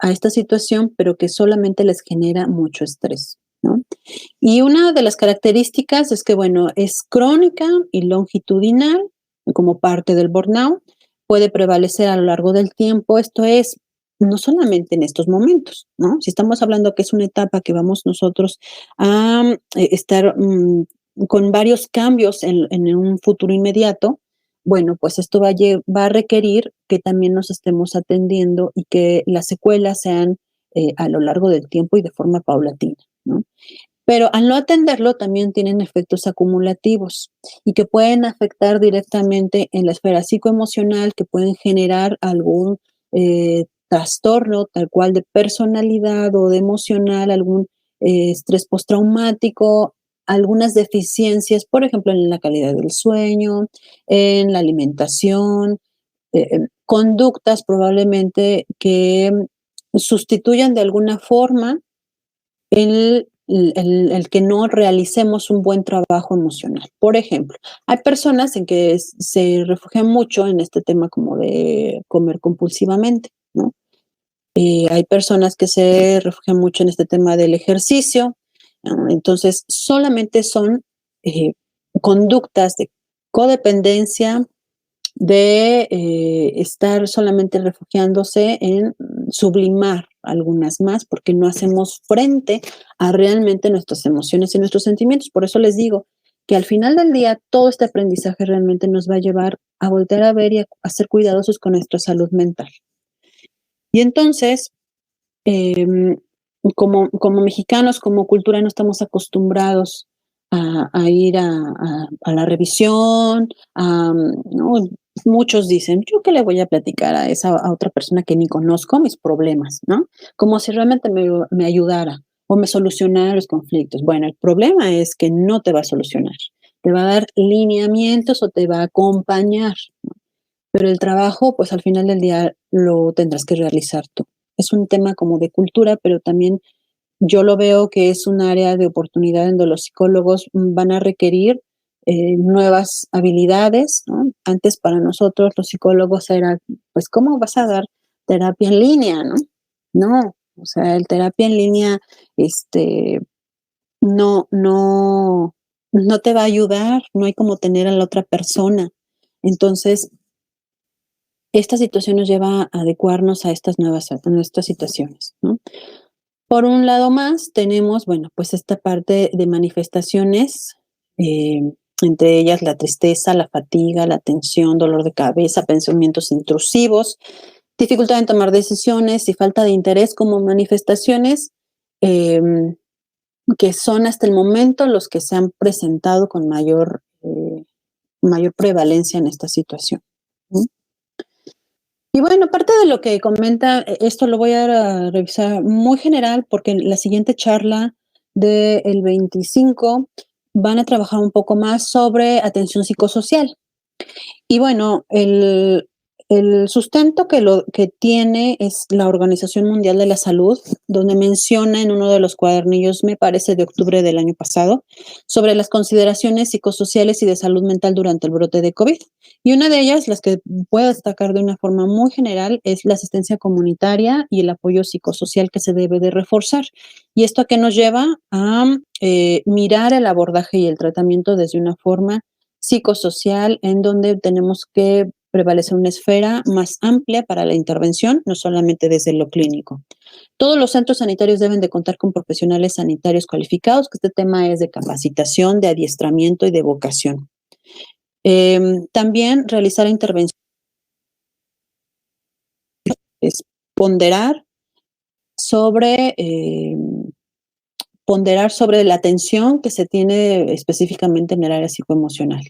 a esta situación, pero que solamente les genera mucho estrés, ¿no? Y una de las características es que, bueno, es crónica y longitudinal, como parte del burnout, puede prevalecer a lo largo del tiempo. Esto es no solamente en estos momentos, ¿no? Si estamos hablando que es una etapa que vamos nosotros a estar con varios cambios en un futuro inmediato, bueno, pues esto va a requerir que también nos estemos atendiendo y que las secuelas sean a lo largo del tiempo y de forma paulatina, ¿no? Pero al no atenderlo también tienen efectos acumulativos y que pueden afectar directamente en la esfera psicoemocional, que pueden generar algún trastorno tal cual de personalidad o de emocional, algún estrés postraumático, algunas deficiencias, por ejemplo, en la calidad del sueño, en la alimentación, conductas probablemente que sustituyan de alguna forma el que no realicemos un buen trabajo emocional. Por ejemplo, hay personas en que se refugian mucho en este tema como de comer compulsivamente, ¿no? Hay personas que se refugian mucho en este tema del ejercicio, ¿no? Entonces solamente son conductas de codependencia, de estar solamente refugiándose en sublimar algunas más, porque no hacemos frente a realmente nuestras emociones y nuestros sentimientos. Por eso les digo que al final del día todo este aprendizaje realmente nos va a llevar a volver a ver y a ser cuidadosos con nuestra salud mental. Y entonces, como mexicanos, como cultura, no estamos acostumbrados a ir a la revisión, ¿no? Muchos dicen, ¿yo qué le voy a platicar a otra persona que ni conozco mis problemas, ¿no? Como si realmente me ayudara o me solucionara los conflictos. Bueno, el problema es que no te va a solucionar, te va a dar lineamientos o te va a acompañar, ¿no? Pero el trabajo, pues al final del día lo tendrás que realizar tú. Es un tema como de cultura, pero también yo lo veo que es un área de oportunidad en donde los psicólogos van a requerir nuevas habilidades, ¿no? Antes para nosotros los psicólogos era, pues, ¿cómo vas a dar terapia en línea, no? No, o sea, el terapia en línea, no, no te va a ayudar, no hay como tener a la otra persona. Entonces, esta situación nos lleva a adecuarnos a nuestras situaciones, ¿no? Por un lado más, tenemos, bueno, pues esta parte de manifestaciones, entre ellas la tristeza, la fatiga, la tensión, dolor de cabeza, pensamientos intrusivos, dificultad en tomar decisiones y falta de interés como manifestaciones eh, que son hasta el momento los que se han presentado con mayor prevalencia en esta situación, ¿sí? Y bueno, parte de lo que comenta, esto lo voy a revisar muy general porque en la siguiente charla del 25 van a trabajar un poco más sobre atención psicosocial. Y bueno, El sustento que tiene es la Organización Mundial de la Salud, donde menciona en uno de los cuadernillos, me parece de octubre del año pasado, sobre las consideraciones psicosociales y de salud mental durante el brote de COVID. Y una de ellas, las que puedo destacar de una forma muy general, es la asistencia comunitaria y el apoyo psicosocial que se debe de reforzar. ¿Y esto a qué nos lleva? A mirar el abordaje y el tratamiento desde una forma psicosocial, en donde tenemos que prevalecer una esfera más amplia para la intervención, no solamente desde lo clínico. Todos los centros sanitarios deben de contar con profesionales sanitarios cualificados, que este tema es de capacitación, de adiestramiento y de vocación. También realizar intervenciones, es ponderar sobre la atención que se tiene específicamente en el área psicoemocional.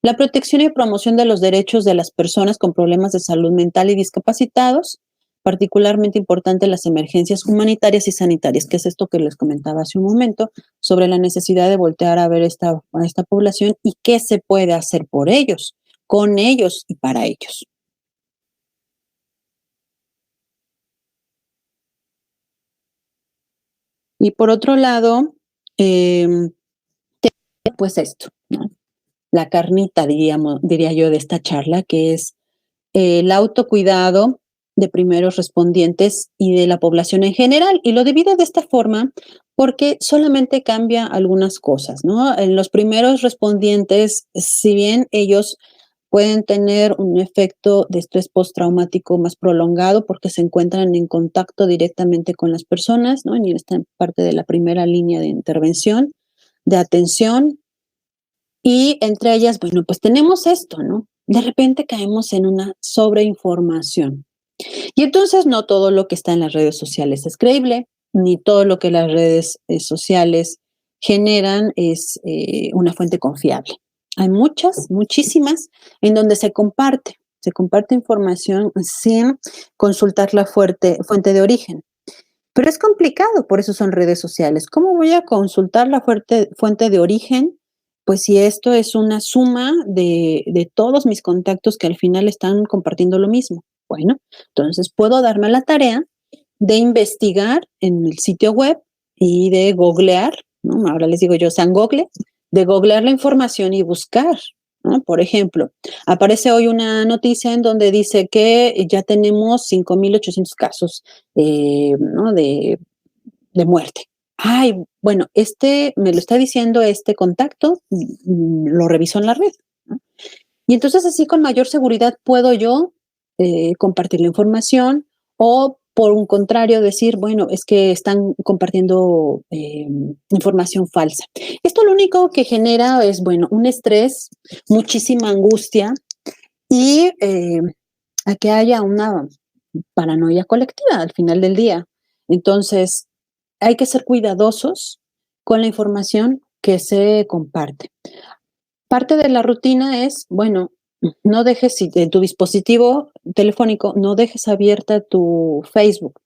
La protección y promoción de los derechos de las personas con problemas de salud mental y discapacitados, particularmente importante en las emergencias humanitarias y sanitarias, que es esto que les comentaba hace un momento, sobre la necesidad de voltear a ver a esta población y qué se puede hacer por ellos, con ellos y para ellos. Y por otro lado, pues esto, ¿no? La carnita, diría yo, de esta charla, que es el autocuidado de primeros respondientes y de la población en general. Y lo divido de esta forma porque solamente cambia algunas cosas, ¿no? En los primeros respondientes, si bien ellos pueden tener un efecto de estrés postraumático más prolongado porque se encuentran en contacto directamente con las personas, ¿no? Y en esta parte de la primera línea de intervención, de atención. Y entre ellas, bueno, pues tenemos esto, ¿no? De repente caemos en una sobreinformación. Y entonces no todo lo que está en las redes sociales es creíble, ni todo lo que las redes sociales generan es una fuente confiable. Hay muchísimas, en donde se comparte información sin consultar la fuente de origen. Pero es complicado, por eso son redes sociales. ¿Cómo voy a consultar la fuente de origen? Pues si esto es una suma de todos mis contactos que al final están compartiendo lo mismo. Bueno, entonces puedo darme a la tarea de investigar en el sitio web y de googlear, ¿no? Ahora les digo yo, San Google, de googlear la información y buscar, ¿no? Por ejemplo, aparece hoy una noticia en donde dice que ya tenemos 5,800 casos, ¿no? de muerte. Ay, bueno, me lo está diciendo este contacto, lo reviso en la red, ¿no? Y entonces así con mayor seguridad puedo yo compartir la información o por un contrario decir, bueno, es que están compartiendo información falsa. Esto lo único que genera es, bueno, un estrés, muchísima angustia y a que haya una paranoia colectiva al final del día. Entonces, hay que ser cuidadosos con la información que se comparte. Parte de la rutina es, bueno, no dejes en tu dispositivo telefónico, no dejes abierta tu Facebook,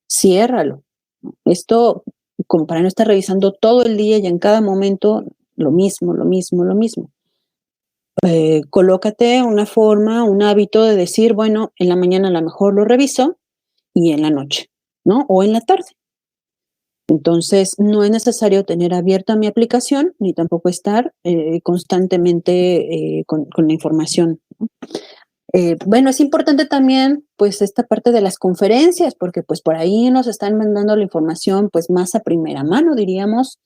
ciérralo. Esto como para no estar revisando todo el día y en cada momento lo mismo. Colócate una forma, un hábito de decir, bueno, en la mañana a lo mejor lo reviso y en la noche, ¿no? O en la tarde. Entonces, no es necesario tener abierta mi aplicación ni tampoco estar constantemente con la información, ¿no? Bueno, es importante también, pues, esta parte de las conferencias, porque pues por ahí nos están mandando la información, pues, más a primera mano, diríamos,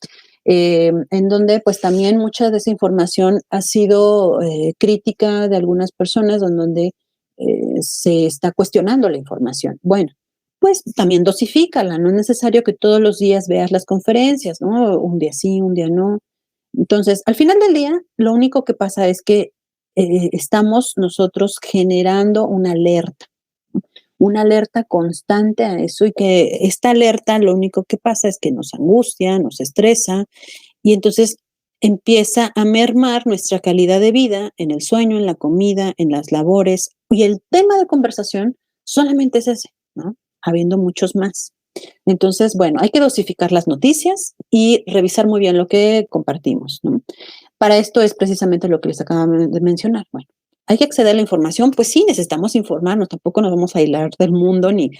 en donde pues también mucha de esa información ha sido crítica de algunas personas, en donde se está cuestionando la información. Bueno, pues también dosifícala, no es necesario que todos los días veas las conferencias, ¿no? Un día sí, un día no. Entonces, al final del día, lo único que pasa es que estamos nosotros generando una alerta constante a eso y que esta alerta lo único que pasa es que nos angustia, nos estresa y entonces empieza a mermar nuestra calidad de vida en el sueño, en la comida, en las labores y el tema de conversación solamente es ese, ¿no? Habiendo muchos más. Entonces, bueno, hay que dosificar las noticias y revisar muy bien lo que compartimos, ¿no? Para esto es precisamente lo que les acabo de mencionar. Bueno, ¿hay que acceder a la información? Pues sí, necesitamos informarnos, tampoco nos vamos a aislar del mundo ni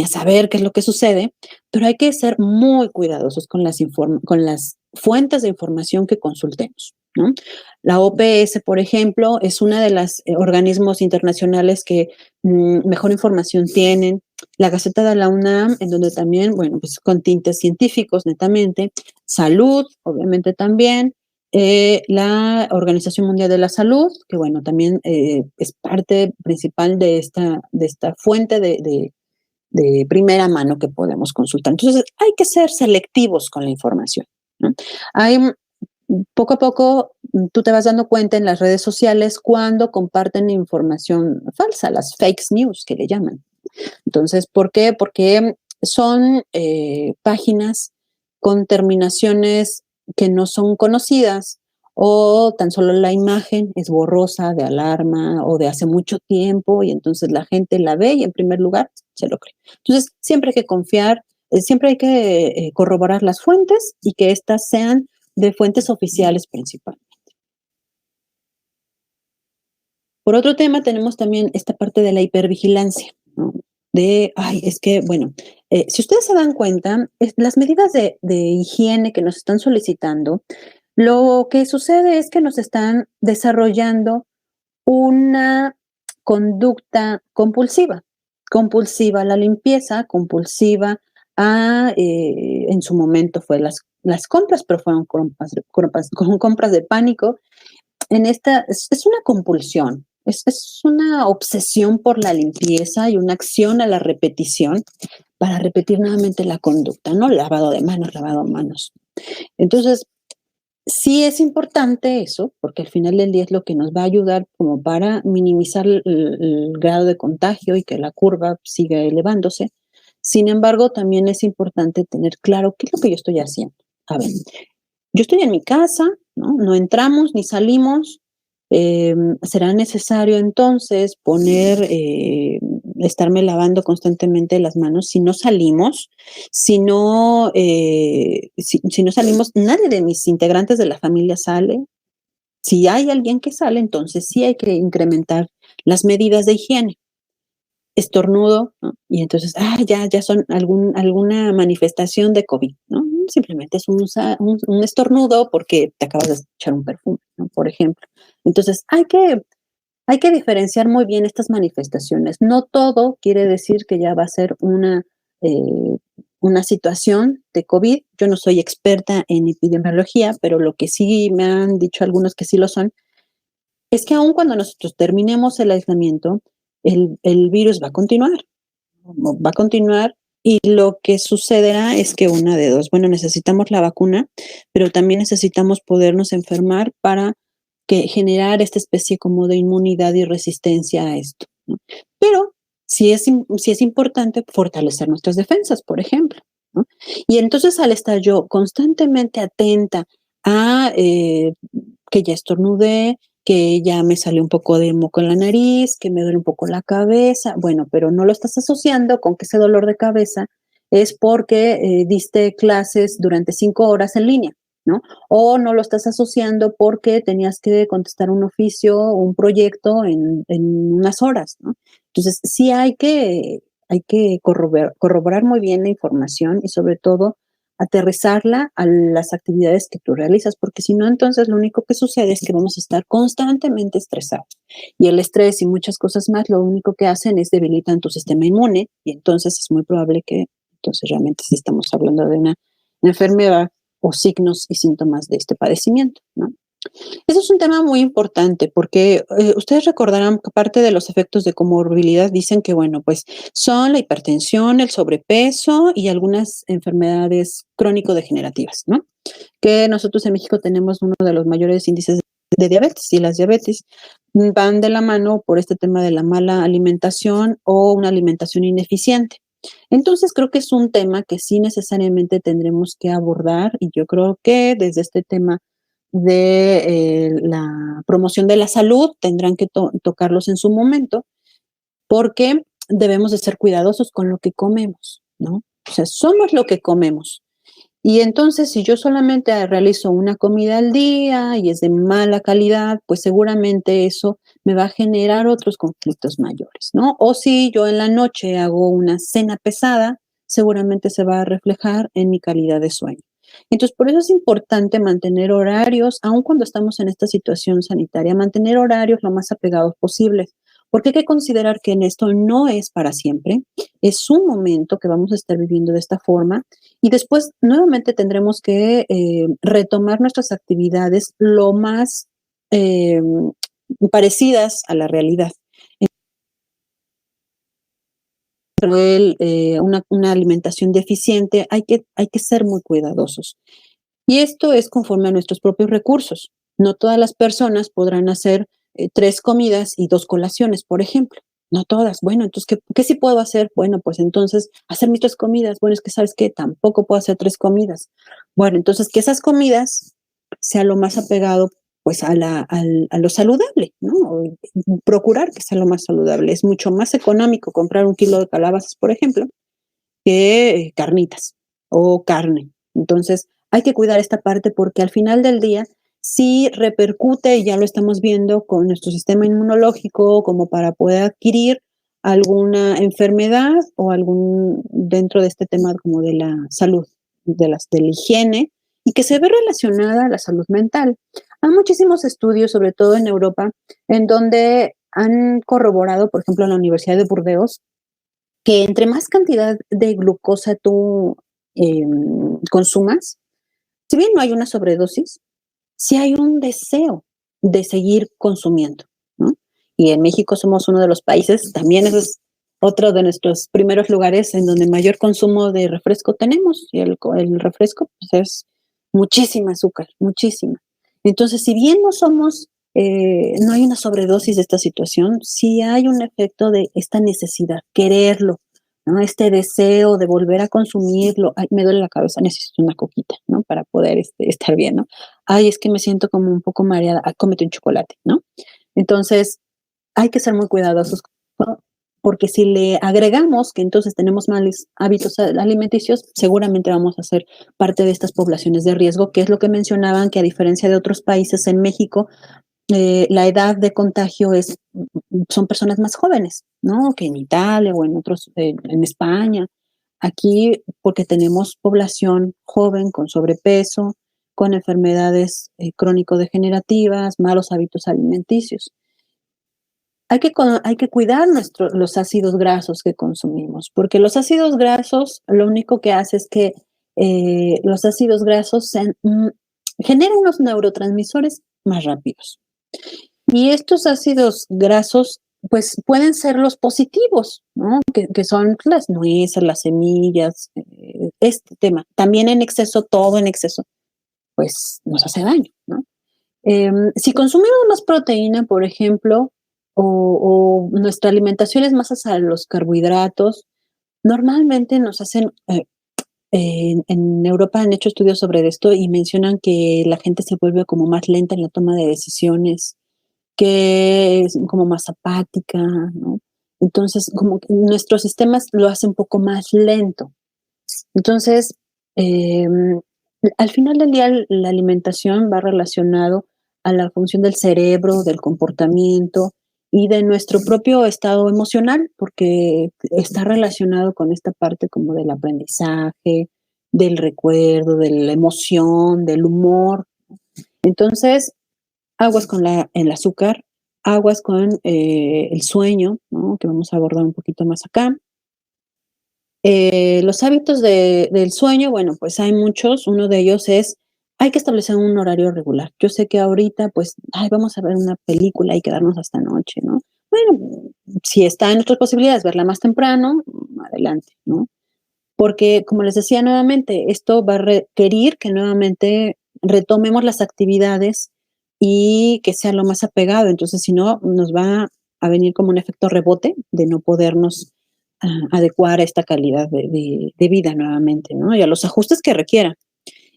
a saber qué es lo que sucede, pero hay que ser muy cuidadosos con las fuentes de información que consultemos, ¿no? La OPS, por ejemplo, es una de los organismos internacionales que mejor información tienen. La Gaceta de la UNAM, en donde también, bueno, pues con tintes científicos netamente, salud, obviamente también, la Organización Mundial de la Salud, que bueno, también es parte principal de esta fuente de primera mano que podemos consultar. Entonces, hay que ser selectivos con la información, ¿no? Hay, poco a poco, tú te vas dando cuenta en las redes sociales cuando comparten información falsa, las fake news que le llaman. Entonces, ¿por qué? Porque son páginas con terminaciones que no son conocidas o tan solo la imagen es borrosa, de alarma o de hace mucho tiempo y entonces la gente la ve y en primer lugar se lo cree. Entonces, siempre hay que confiar, siempre hay que corroborar las fuentes y que éstas sean de fuentes oficiales principalmente. Por otro tema, tenemos también esta parte de la hipervigilancia, ¿no? Es que, bueno, si ustedes se dan cuenta, las medidas de higiene que nos están solicitando, lo que sucede es que nos están desarrollando una conducta compulsiva a la limpieza, compulsiva en su momento fue las compras, pero fueron compras de pánico. Es una compulsión, es una obsesión por la limpieza y una acción a la repetición para repetir nuevamente la conducta, ¿no? Lavado de manos. Entonces, sí es importante eso, porque al final del día es lo que nos va a ayudar como para minimizar el grado de contagio y que la curva siga elevándose. Sin embargo, también es importante tener claro qué es lo que yo estoy haciendo. A ver, yo estoy en mi casa, ¿no? No entramos ni salimos. Será necesario entonces estarme lavando constantemente las manos si no salimos, si no salimos, nadie de mis integrantes de la familia sale. Si hay alguien que sale, entonces sí hay que incrementar las medidas de higiene. Estornudo, ¿no? Y entonces, ya son alguna manifestación de COVID, ¿no? Simplemente es un estornudo porque te acabas de echar un perfume, ¿no? Por ejemplo. Entonces, hay que diferenciar muy bien estas manifestaciones. No todo quiere decir que ya va a ser una situación de COVID. Yo no soy experta en epidemiología, pero lo que sí me han dicho algunos que sí lo son, es que aun cuando nosotros terminemos el aislamiento, el virus va a continuar y lo que sucederá es que una de dos, bueno, necesitamos la vacuna, pero también necesitamos podernos enfermar para generar esta especie como de inmunidad y resistencia a esto, ¿no? Pero sí es importante fortalecer nuestras defensas, por ejemplo, ¿no? Y entonces al estar yo constantemente atenta a que ya estornudé, que ya me salió un poco de moco en la nariz, que me duele un poco la cabeza, bueno, pero no lo estás asociando con que ese dolor de cabeza es porque diste clases durante 5 horas en línea, ¿no? O no lo estás asociando porque tenías que contestar un oficio o un proyecto en unas horas, ¿no? Entonces, sí hay que corroborar muy bien la información y sobre todo aterrizarla a las actividades que tú realizas, porque si no, entonces lo único que sucede es que vamos a estar constantemente estresados. Y el estrés y muchas cosas más, lo único que hacen es debilitan tu sistema inmune y entonces es muy probable que entonces realmente sí estamos hablando de una enfermedad o signos y síntomas de este padecimiento, ¿no? Ese es un tema muy importante porque ustedes recordarán que parte de los efectos de comorbilidad dicen que, bueno, pues son la hipertensión, el sobrepeso y algunas enfermedades crónico-degenerativas, ¿no? Que nosotros en México tenemos uno de los mayores índices de diabetes y las diabetes van de la mano por este tema de la mala alimentación o una alimentación ineficiente. Entonces creo que es un tema que sí necesariamente tendremos que abordar y yo creo que desde este tema de la promoción de la salud tendrán que tocarlos en su momento porque debemos de ser cuidadosos con lo que comemos, ¿no? O sea, somos lo que comemos. Y entonces, si yo solamente realizo una comida al día y es de mala calidad, pues seguramente eso me va a generar otros conflictos mayores, ¿no? O si yo en la noche hago una cena pesada, seguramente se va a reflejar en mi calidad de sueño. Entonces, por eso es importante mantener horarios, aun cuando estamos en esta situación sanitaria, mantener horarios lo más apegados posibles, porque hay que considerar que en esto no es para siempre, es un momento que vamos a estar viviendo de esta forma y después nuevamente tendremos que retomar nuestras actividades lo más parecidas a la realidad. Una alimentación deficiente, hay que ser muy cuidadosos. Y esto es conforme a nuestros propios recursos. No todas las personas podrán hacer 3 comidas y 2 colaciones, por ejemplo. No todas. Bueno, entonces, ¿qué sí puedo hacer? Bueno, pues entonces, hacer mis 3 comidas. Bueno, es que ¿sabes qué? Tampoco puedo hacer 3 comidas. Bueno, entonces, que esas comidas sea lo más apegado pues a lo saludable, ¿no? Procurar que sea lo más saludable. Es mucho más económico comprar 1 kilo de calabazas, por ejemplo, que carnitas o carne. Entonces, hay que cuidar esta parte porque al final del día sí repercute, y ya lo estamos viendo con nuestro sistema inmunológico, como para poder adquirir alguna enfermedad o algún dentro de este tema como de la salud, de la higiene, y que se ve relacionada a la salud mental. Hay muchísimos estudios, sobre todo en Europa, en donde han corroborado, por ejemplo, en la Universidad de Burdeos, que entre más cantidad de glucosa tú consumas, si bien no hay una sobredosis, sí hay un deseo de seguir consumiendo, ¿no? Y en México somos uno de los países, también ese es otro de nuestros primeros lugares en donde mayor consumo de refresco tenemos, y el refresco pues, es muchísima azúcar, muchísima. Entonces, si bien no hay una sobredosis de esta situación, sí hay un efecto de esta necesidad, quererlo, ¿no? Este deseo de volver a consumirlo. Ay, me duele la cabeza, necesito una coquita, ¿no? Para poder estar bien, ¿no? Ay, es que me siento como un poco mareada, cómete un chocolate, ¿no? Entonces, hay que ser muy cuidadosos, ¿no? Porque si le agregamos que entonces tenemos malos hábitos alimenticios, seguramente vamos a ser parte de estas poblaciones de riesgo, que es lo que mencionaban, que a diferencia de otros países en México, la edad de contagio son personas más jóvenes, ¿no? Que en Italia o en otros, en España. Aquí, porque tenemos población joven con sobrepeso, con enfermedades crónico-degenerativas, malos hábitos alimenticios. Hay que cuidar los ácidos grasos que consumimos, porque los ácidos grasos lo único que hace es que los ácidos grasos generan unos neurotransmisores más rápidos. Y estos ácidos grasos, pues pueden ser los positivos, ¿no? Que son las nueces, las semillas, este tema. También en exceso, todo en exceso, pues nos hace daño, ¿no? Si consumimos más proteína, por ejemplo, o nuestra alimentación es más hacia los carbohidratos, normalmente nos hacen, en Europa han hecho estudios sobre esto y mencionan que la gente se vuelve como más lenta en la toma de decisiones, que es como más apática, ¿no? Entonces, como que nuestros sistemas lo hacen un poco más lento. Entonces, al final del día, la alimentación va relacionado a la función del cerebro, del comportamiento y de nuestro propio estado emocional, porque está relacionado con esta parte como del aprendizaje, del recuerdo, de la emoción, del humor. Entonces, aguas con el azúcar, aguas con el sueño, ¿no? Que vamos a abordar un poquito más acá. Los hábitos del sueño, bueno, pues hay muchos. Uno de ellos es, hay que establecer un horario regular. Yo sé que ahorita, pues, ay, vamos a ver una película y quedarnos hasta noche, ¿no? Bueno, si está en nuestras posibilidades verla más temprano, adelante, ¿no? Porque, como les decía nuevamente, esto va a requerir que nuevamente retomemos las actividades y que sea lo más apegado. Entonces, si no, nos va a venir como un efecto rebote de no podernos adecuar a esta calidad de vida nuevamente, ¿no? Y a los ajustes que requiera.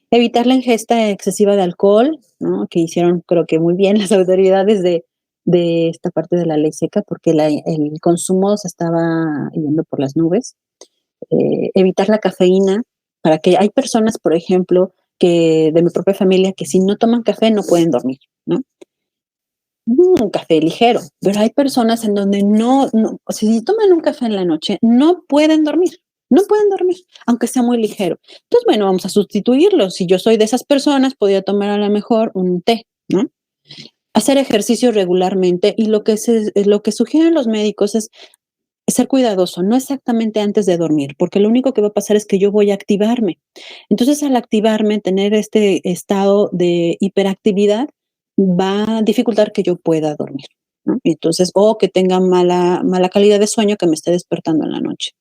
Evitar la ingesta excesiva de alcohol, ¿no? Que hicieron, creo que muy bien las autoridades de esta parte de la ley seca, porque el consumo se estaba yendo por las nubes. Evitar la cafeína, para que hay personas, por ejemplo, que de mi propia familia, que si no toman café no pueden dormir, ¿no? un café ligero, pero hay personas en donde no, o sea, si toman un café en la noche, no pueden dormir, aunque sea muy ligero. Entonces, bueno, vamos a sustituirlo. Si yo soy de esas personas, podría tomar a lo mejor un té, ¿no? Hacer ejercicio regularmente y lo que sugieren los médicos es ser cuidadoso, no exactamente antes de dormir, porque lo único que va a pasar es que yo voy a activarme. Entonces, al activarme, tener este estado de hiperactividad va a dificultar que yo pueda dormir, ¿no? Entonces, o que tenga mala calidad de sueño que me esté despertando en la noche.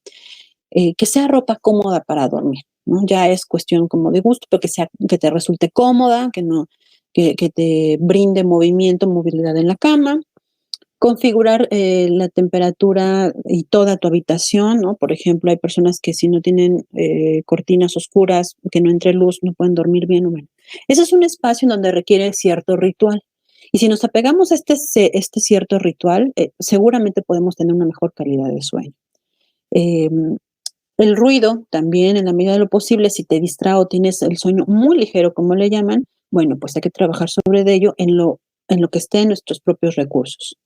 Que sea ropa cómoda para dormir, ¿no? Ya es cuestión como de gusto, pero que te resulte cómoda, que te brinde movimiento, movilidad en la cama. Configurar la temperatura y toda tu habitación, ¿no? Por ejemplo, hay personas que si no tienen cortinas oscuras, que no entre luz, no pueden dormir bien. Bueno, ese es un espacio en donde requiere cierto ritual. Y si nos apegamos a este cierto ritual, seguramente podemos tener una mejor calidad de sueño. Eh, el ruido también, en la medida de lo posible, si te distrae o tienes el sueño muy ligero, como le llaman, bueno, pues hay que trabajar sobre ello en lo que esté en nuestros propios recursos.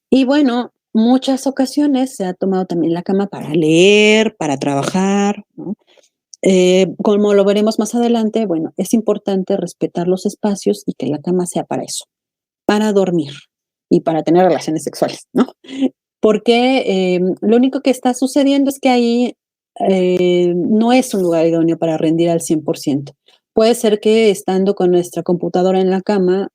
Y bueno, muchas ocasiones se ha tomado también la cama para leer, para trabajar, ¿no? Como lo veremos más adelante, bueno, es importante respetar los espacios y que la cama sea para eso, para dormir y para tener relaciones sexuales, ¿no? Porque lo único que está sucediendo es que ahí no es un lugar idóneo para rendir al 100%. Puede ser que estando con nuestra computadora en la cama,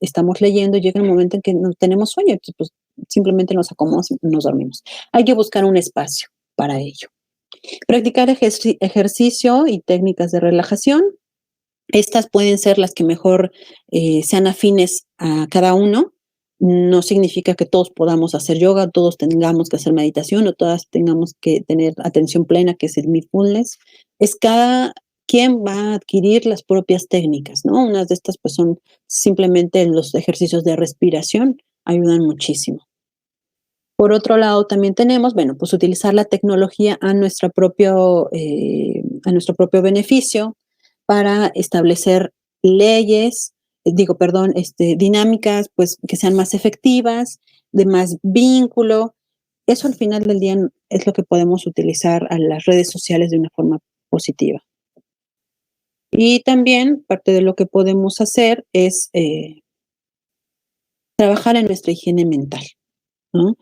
estamos leyendo y llega un momento en que no tenemos sueño, entonces, pues simplemente nos acomodamos y nos dormimos. Hay que buscar un espacio para ello. Practicar ejercicio y técnicas de relajación. Estas pueden ser las que mejor sean afines a cada uno. No significa que todos podamos hacer yoga, todos tengamos que hacer meditación o todas tengamos que tener atención plena, que es el mindfulness. Es cada quien va a adquirir las propias técnicas, ¿no? Unas de estas pues son simplemente los ejercicios de respiración, ayudan muchísimo. Por otro lado, también tenemos, bueno, pues utilizar la tecnología a nuestro propio beneficio para establecer leyes, dinámicas, pues que sean más efectivas, de más vínculo. Eso al final del día es lo que podemos utilizar a las redes sociales de una forma positiva. Y también parte de lo que podemos hacer es trabajar en nuestra higiene mental, ¿no?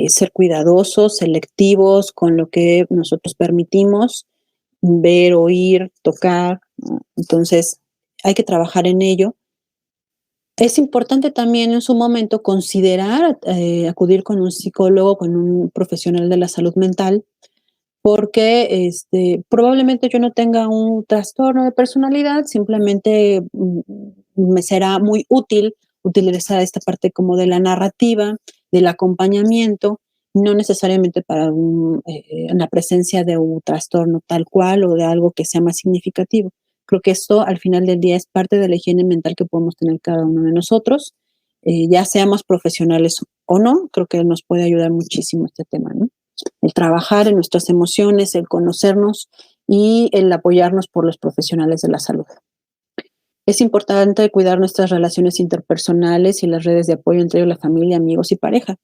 Ser cuidadosos, selectivos con lo que nosotros permitimos ver, oír, tocar, ¿no? Entonces, hay que trabajar en ello. Es importante también en su momento considerar acudir con un psicólogo, con un profesional de la salud mental, porque probablemente yo no tenga un trastorno de personalidad, simplemente me será muy útil utilizar esta parte como de la narrativa, del acompañamiento, no necesariamente para la presencia de un trastorno tal cual o de algo que sea más significativo. Creo que esto al final del día es parte de la higiene mental que podemos tener cada uno de nosotros, ya seamos profesionales o no, creo que nos puede ayudar muchísimo este tema, ¿no? El trabajar en nuestras emociones, el conocernos y el apoyarnos por los profesionales de la salud. Es importante cuidar nuestras relaciones interpersonales y las redes de apoyo entre la familia, amigos y pareja.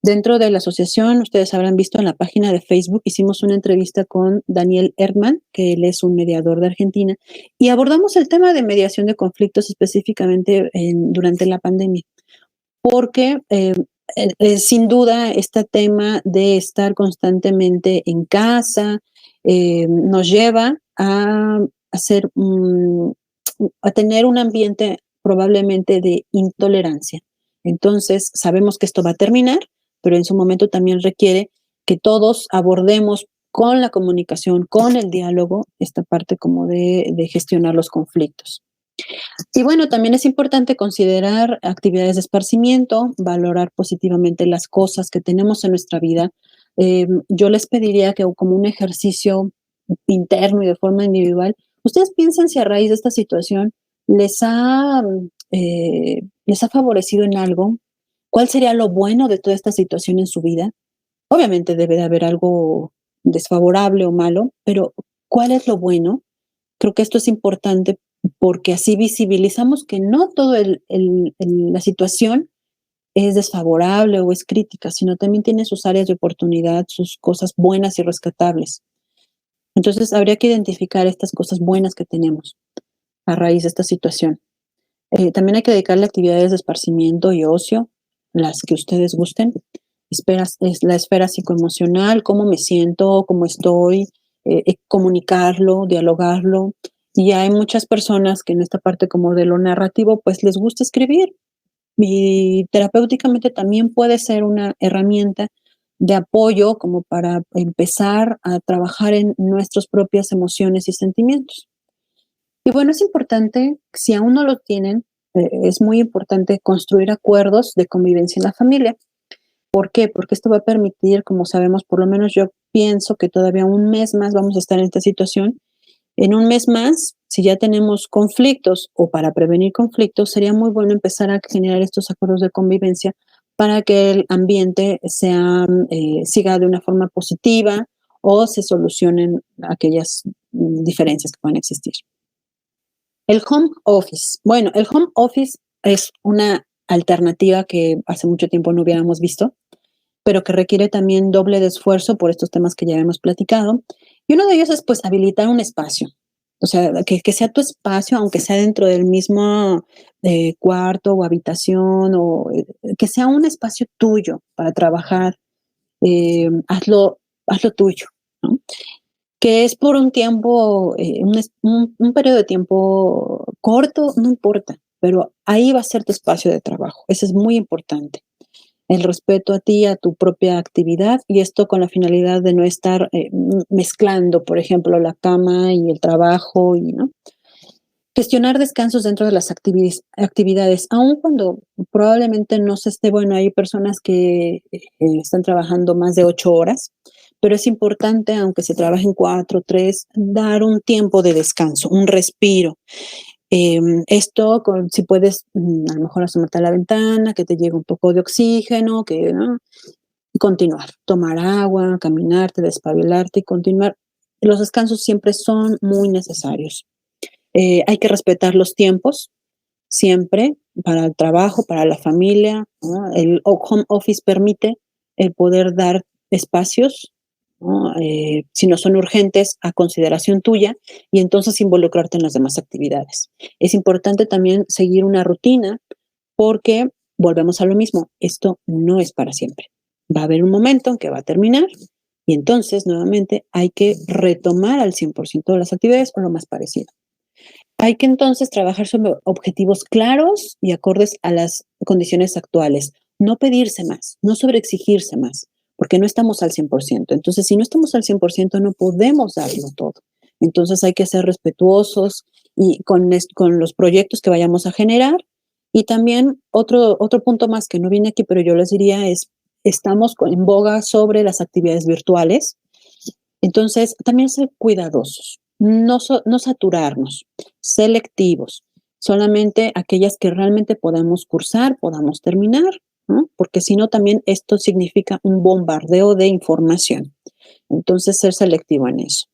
Dentro de la asociación, ustedes habrán visto en la página de Facebook, hicimos una entrevista con Daniel Erdmann, que él es un mediador de Argentina, y abordamos el tema de mediación de conflictos específicamente durante la pandemia, porque sin duda este tema de estar constantemente en casa nos lleva a tener un ambiente probablemente de intolerancia. Entonces, sabemos que esto va a terminar, pero en su momento también requiere que todos abordemos con la comunicación, con el diálogo, esta parte como de gestionar los conflictos. Y bueno, también es importante considerar actividades de esparcimiento, valorar positivamente las cosas que tenemos en nuestra vida. Yo les pediría que como un ejercicio interno y de forma individual, ustedes piensen si a raíz de esta situación les ha favorecido en algo. ¿Cuál sería lo bueno de toda esta situación en su vida? Obviamente debe de haber algo desfavorable o malo, pero ¿cuál es lo bueno? Creo que esto es importante porque así visibilizamos que no todo la situación es desfavorable o es crítica, sino también tiene sus áreas de oportunidad, sus cosas buenas y rescatables. Entonces, habría que identificar estas cosas buenas que tenemos a raíz de esta situación. También hay que dedicarle actividades de esparcimiento y ocio, las que ustedes gusten. Es la esfera psicoemocional, cómo me siento, cómo estoy, comunicarlo, dialogarlo. Y hay muchas personas que en esta parte como de lo narrativo, pues les gusta escribir. Y terapéuticamente también puede ser una herramienta de apoyo como para empezar a trabajar en nuestras propias emociones y sentimientos. Y bueno, es importante, si aún no lo tienen, es muy importante construir acuerdos de convivencia en la familia. ¿Por qué? Porque esto va a permitir, como sabemos, por lo menos yo pienso que todavía un mes más vamos a estar en esta situación. En un mes más, si ya tenemos conflictos o para prevenir conflictos, sería muy bueno empezar a generar estos acuerdos de convivencia para que el ambiente siga de una forma positiva o se solucionen aquellas diferencias que puedan existir. El home office. Bueno, el home office es una alternativa que hace mucho tiempo no hubiéramos visto, pero que requiere también doble de esfuerzo por estos temas que ya hemos platicado. Y uno de ellos es pues habilitar un espacio. O sea, que sea tu espacio, aunque sea dentro del mismo cuarto o habitación, o que sea un espacio tuyo para trabajar, hazlo tuyo, ¿no? Que es por un tiempo, un periodo de tiempo corto, no importa, pero ahí va a ser tu espacio de trabajo. Eso es muy importante. El respeto a ti, a tu propia actividad, y esto con la finalidad de no estar mezclando, por ejemplo, la cama y el trabajo, y ¿no? Gestionar descansos dentro de las actividades, aun cuando probablemente no se esté, bueno, hay personas que están trabajando más de 8 horas, pero es importante, aunque se trabajen 4, 3, dar un tiempo de descanso, un respiro. Esto, si puedes, a lo mejor asomarte a la ventana, que te llegue un poco de oxígeno, ¿no? Y continuar, tomar agua, caminarte, despabilarte y continuar. Los descansos siempre son muy necesarios. Hay que respetar los tiempos, siempre, para el trabajo, para la familia, ¿no? El home office permite el poder dar espacios, ¿no? Si no son urgentes, a consideración tuya, y entonces involucrarte en las demás actividades. Es importante también seguir una rutina porque volvemos a lo mismo, esto no es para siempre. Va a haber un momento en que va a terminar y entonces nuevamente hay que retomar al 100% de las actividades o lo más parecido. Hay que entonces trabajar sobre objetivos claros y acordes a las condiciones actuales. No pedirse más, no sobreexigirse más, porque no estamos al 100%. Entonces, si no estamos al 100%, no podemos darlo todo. Entonces, hay que ser respetuosos y con los proyectos que vayamos a generar. Y también otro punto más que no viene aquí, pero yo les diría es, estamos en boga sobre las actividades virtuales. Entonces, también ser cuidadosos, no saturarnos, selectivos, solamente aquellas que realmente podamos cursar, podamos terminar, ¿no? Porque si no, también esto significa un bombardeo de información. Entonces, ser selectivo en eso.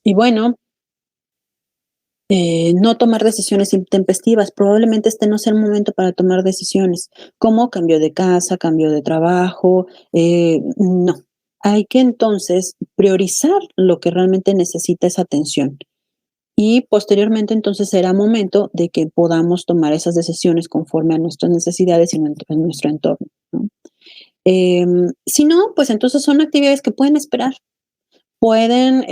Y bueno, no tomar decisiones intempestivas. Probablemente este no sea el momento para tomar decisiones, como cambio de casa, cambio de trabajo, no. Hay que entonces priorizar lo que realmente necesita esa atención. Y posteriormente entonces será momento de que podamos tomar esas decisiones conforme a nuestras necesidades y en nuestro entorno, ¿no? Si no, pues entonces son actividades que pueden esperar, pueden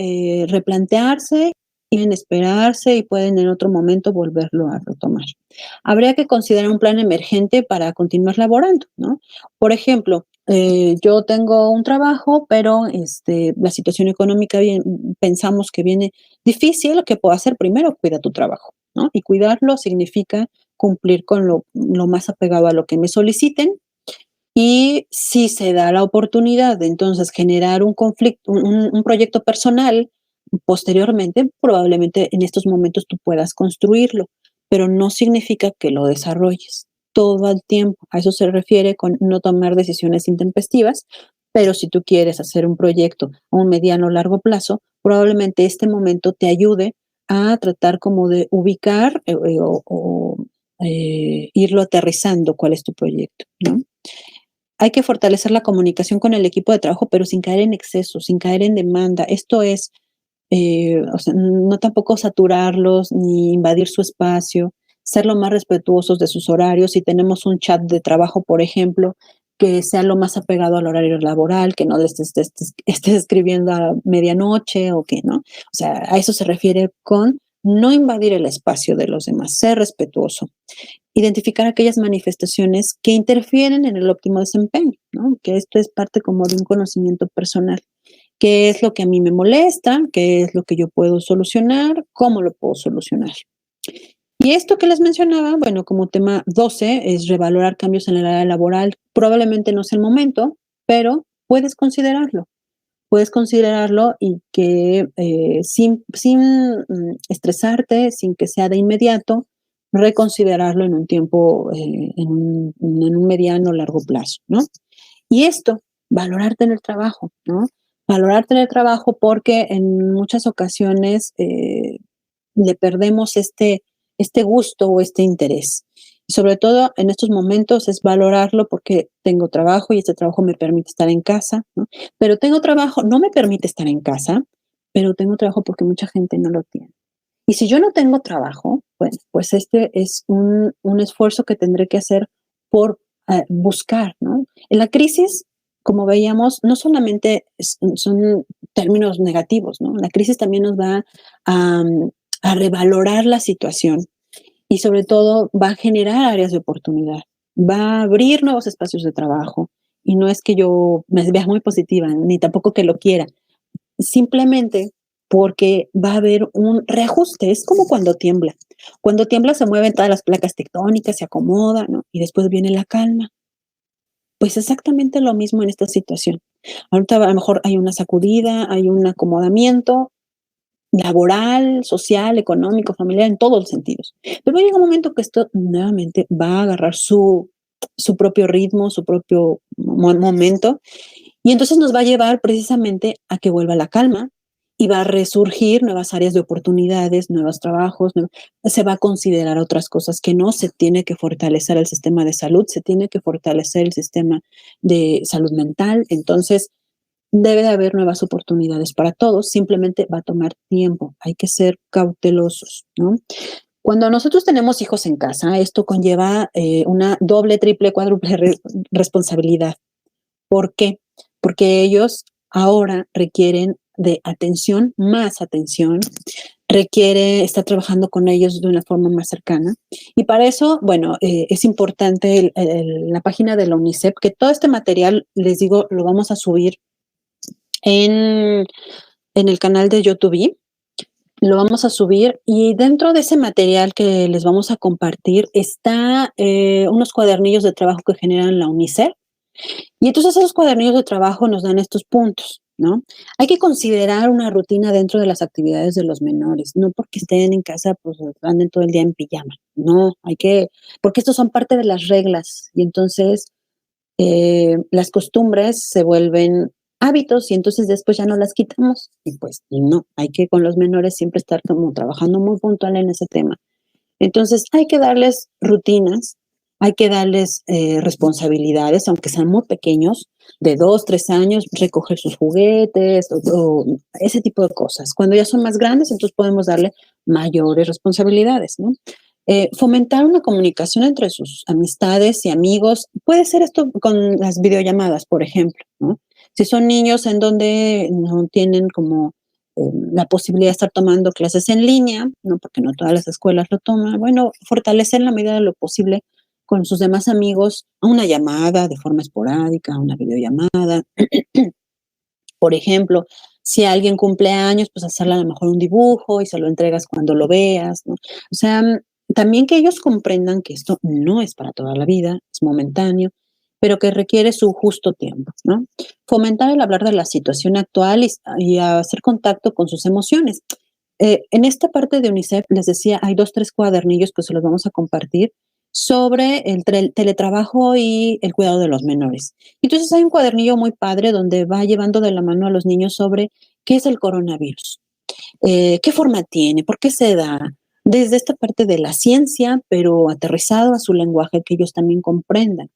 replantearse, pueden esperarse y pueden en otro momento volverlo a retomar. Habría que considerar un plan emergente para continuar laborando, ¿no? Por ejemplo, yo tengo un trabajo, pero la situación económica pensamos que viene difícil. ¿Qué puedo hacer? Primero, cuida tu trabajo, ¿no? Y cuidarlo significa cumplir con lo más apegado a lo que me soliciten. Y si se da la oportunidad de entonces generar un conflicto, un proyecto personal, posteriormente, probablemente en estos momentos tú puedas construirlo, pero no significa que lo desarrolles todo el tiempo. A eso se refiere con no tomar decisiones intempestivas, pero si tú quieres hacer un proyecto a un mediano o largo plazo, probablemente este momento te ayude a tratar como de ubicar irlo aterrizando cuál es tu proyecto, ¿no? Hay que fortalecer la comunicación con el equipo de trabajo, pero sin caer en exceso, sin caer en demanda. Esto es, o sea, no tampoco saturarlos ni invadir su espacio, ser lo más respetuosos de sus horarios. Si tenemos un chat de trabajo, por ejemplo, que sea lo más apegado al horario laboral, que no le estés escribiendo a medianoche o que no. O sea, a eso se refiere con no invadir el espacio de los demás, ser respetuoso. Identificar aquellas manifestaciones que interfieren en el óptimo desempeño, ¿no? Que esto es parte como de un conocimiento personal. ¿Qué es lo que a mí me molesta? ¿Qué es lo que yo puedo solucionar? ¿Cómo lo puedo solucionar? Y esto que les mencionaba, bueno, como tema 12, es revalorar cambios en el área laboral. Probablemente no es el momento, pero puedes considerarlo. Puedes considerarlo y que sin estresarte, sin que sea de inmediato, reconsiderarlo en un tiempo, en un mediano o largo plazo, ¿no? Y esto, valorarte en el trabajo, ¿no? Valorarte en el trabajo porque en muchas ocasiones le perdemos este gusto o este interés. Y sobre todo en estos momentos es valorarlo porque tengo trabajo y este trabajo me permite estar en casa, ¿no? Pero tengo trabajo, no me permite estar en casa, pero tengo trabajo porque mucha gente no lo tiene. Y si yo no tengo trabajo, bueno, pues este es un esfuerzo que tendré que hacer por buscar, ¿no? En la crisis, como veíamos, no solamente son términos negativos, ¿no? La crisis también nos va a, a revalorar la situación y sobre todo va a generar áreas de oportunidad, va a abrir nuevos espacios de trabajo. Y no es que yo me vea muy positiva, ni tampoco que lo quiera, simplemente porque va a haber un reajuste. Es como cuando tiembla. Cuando tiembla se mueven todas las placas tectónicas, se acomodan, ¿no? Y después viene la calma. Pues exactamente lo mismo en esta situación. Ahorita a lo mejor hay una sacudida, hay un acomodamiento laboral, social, económico, familiar, en todos los sentidos. Pero llega un momento que esto nuevamente va a agarrar su propio ritmo, su propio momento, y entonces nos va a llevar precisamente a que vuelva la calma y va a resurgir nuevas áreas de oportunidades, nuevos trabajos, se va a considerar otras cosas que no se tiene que fortalecer el sistema de salud, se tiene que fortalecer el sistema de salud mental. Entonces, debe de haber nuevas oportunidades para todos, simplemente va a tomar tiempo, hay que ser cautelosos, ¿no? Cuando nosotros tenemos hijos en casa, esto conlleva una doble, triple, cuádruple responsabilidad. ¿Por qué? Porque ellos ahora requieren de atención, más atención, requiere estar trabajando con ellos de una forma más cercana. Y para eso, bueno, es importante la página de la UNICEF, que todo este material, les digo, lo vamos a subir en el canal de YouTube. Lo vamos a subir y dentro de ese material que les vamos a compartir está unos cuadernillos de trabajo que generan la UNICEF. Y entonces esos cuadernillos de trabajo nos dan estos puntos, ¿no? Hay que considerar una rutina dentro de las actividades de los menores, no porque estén en casa, pues anden todo el día en pijama, no, porque estos son parte de las reglas y entonces las costumbres se vuelven hábitos y entonces después ya no las quitamos y pues no, hay que con los menores siempre estar como trabajando muy puntual en ese tema. Entonces hay que darles rutinas, hay que darles responsabilidades, aunque sean muy pequeños, de 2, 3 años, recoger sus juguetes o ese tipo de cosas. Cuando ya son más grandes, entonces podemos darle mayores responsabilidades, ¿no? Fomentar una comunicación entre sus amistades y amigos. Puede ser esto con las videollamadas, por ejemplo, ¿no? Si son niños en donde no tienen como la posibilidad de estar tomando clases en línea, ¿no? Porque no todas las escuelas lo toman. Bueno, fortalecer en la medida de lo posible con sus demás amigos a una llamada de forma esporádica, una videollamada. Por ejemplo, si alguien cumple años, pues hacerle a lo mejor un dibujo y se lo entregas cuando lo veas, ¿no? O sea, también que ellos comprendan que esto no es para toda la vida, es momentáneo, pero que requiere su justo tiempo, ¿no? Fomentar el hablar de la situación actual y hacer contacto con sus emociones. En esta parte de UNICEF, les decía, hay 2, 3 cuadernillos que se los vamos a compartir sobre el teletrabajo y el cuidado de los menores. Entonces hay un cuadernillo muy padre donde va llevando de la mano a los niños sobre qué es el coronavirus. ¿Qué forma tiene? ¿Por qué se da? Desde esta parte de la ciencia, pero aterrizado a su lenguaje que ellos también comprendan.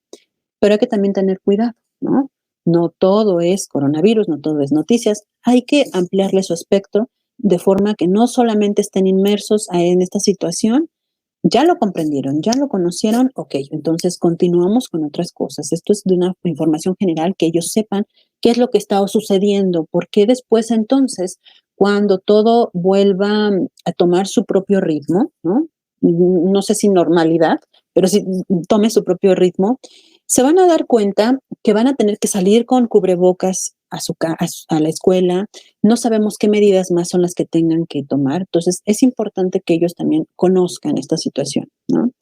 Pero hay que también tener cuidado, ¿no? No todo es coronavirus, no todo es noticias. Hay que ampliarle su espectro de forma que no solamente estén inmersos en esta situación, ya lo comprendieron, ya lo conocieron, ok, entonces continuamos con otras cosas. Esto es de una información general, que ellos sepan qué es lo que está sucediendo, porque después entonces, cuando todo vuelva a tomar su propio ritmo, ¿no? No sé si normalidad, pero si tome su propio ritmo, se van a dar cuenta que van a tener que salir con cubrebocas a la escuela. No sabemos qué medidas más son las que tengan que tomar. Entonces, es importante que ellos también conozcan esta situación, ¿no?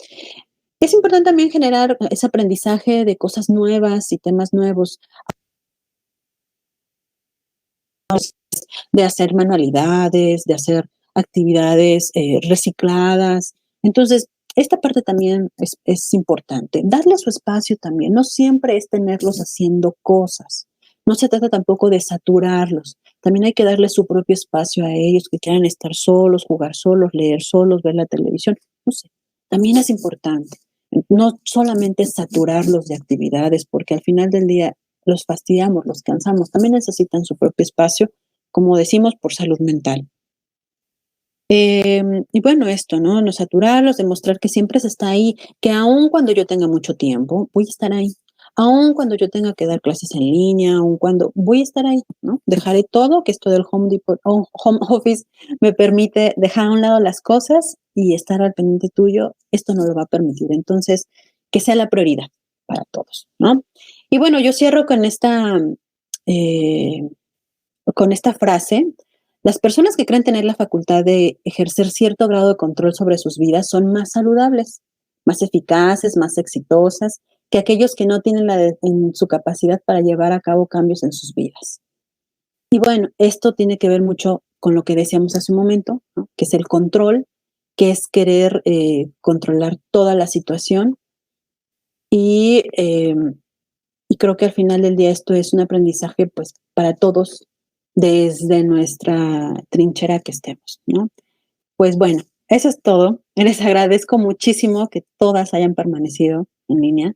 Es importante también generar ese aprendizaje de cosas nuevas y temas nuevos, de hacer manualidades, de hacer actividades recicladas. Entonces, esta parte también es importante. Darle su espacio también. No siempre es tenerlos haciendo cosas. No se trata tampoco de saturarlos. También hay que darle su propio espacio a ellos que quieran estar solos, jugar solos, leer solos, ver la televisión. No sé. También es importante. No solamente saturarlos de actividades, porque al final del día los fastidiamos, los cansamos. También necesitan su propio espacio, como decimos, por salud mental. Y bueno, esto, ¿no? No saturarlos, demostrar que siempre se está ahí, que aun cuando yo tenga mucho tiempo, voy a estar ahí. Aun cuando yo tenga que dar clases en línea, aun cuando voy a estar ahí, ¿no? Dejaré todo, que esto del home office me permite dejar a un lado las cosas y estar al pendiente tuyo. Esto no lo va a permitir. Entonces, que sea la prioridad para todos, ¿no? Y bueno, yo cierro eh, con esta frase. Las personas que creen tener la facultad de ejercer cierto grado de control sobre sus vidas son más saludables, más eficaces, más exitosas que aquellos que no tienen en su capacidad para llevar a cabo cambios en sus vidas. Y bueno, esto tiene que ver mucho con lo que decíamos hace un momento, ¿no? Que es el control, que es querer controlar toda la situación. Y creo que al final del día esto es un aprendizaje pues para todos desde nuestra trinchera que estemos, ¿no? Pues bueno, eso es todo. Les agradezco muchísimo que todas hayan permanecido en línea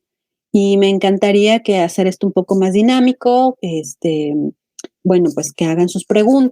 y me encantaría que hacer esto un poco más dinámico, bueno, pues que hagan sus preguntas.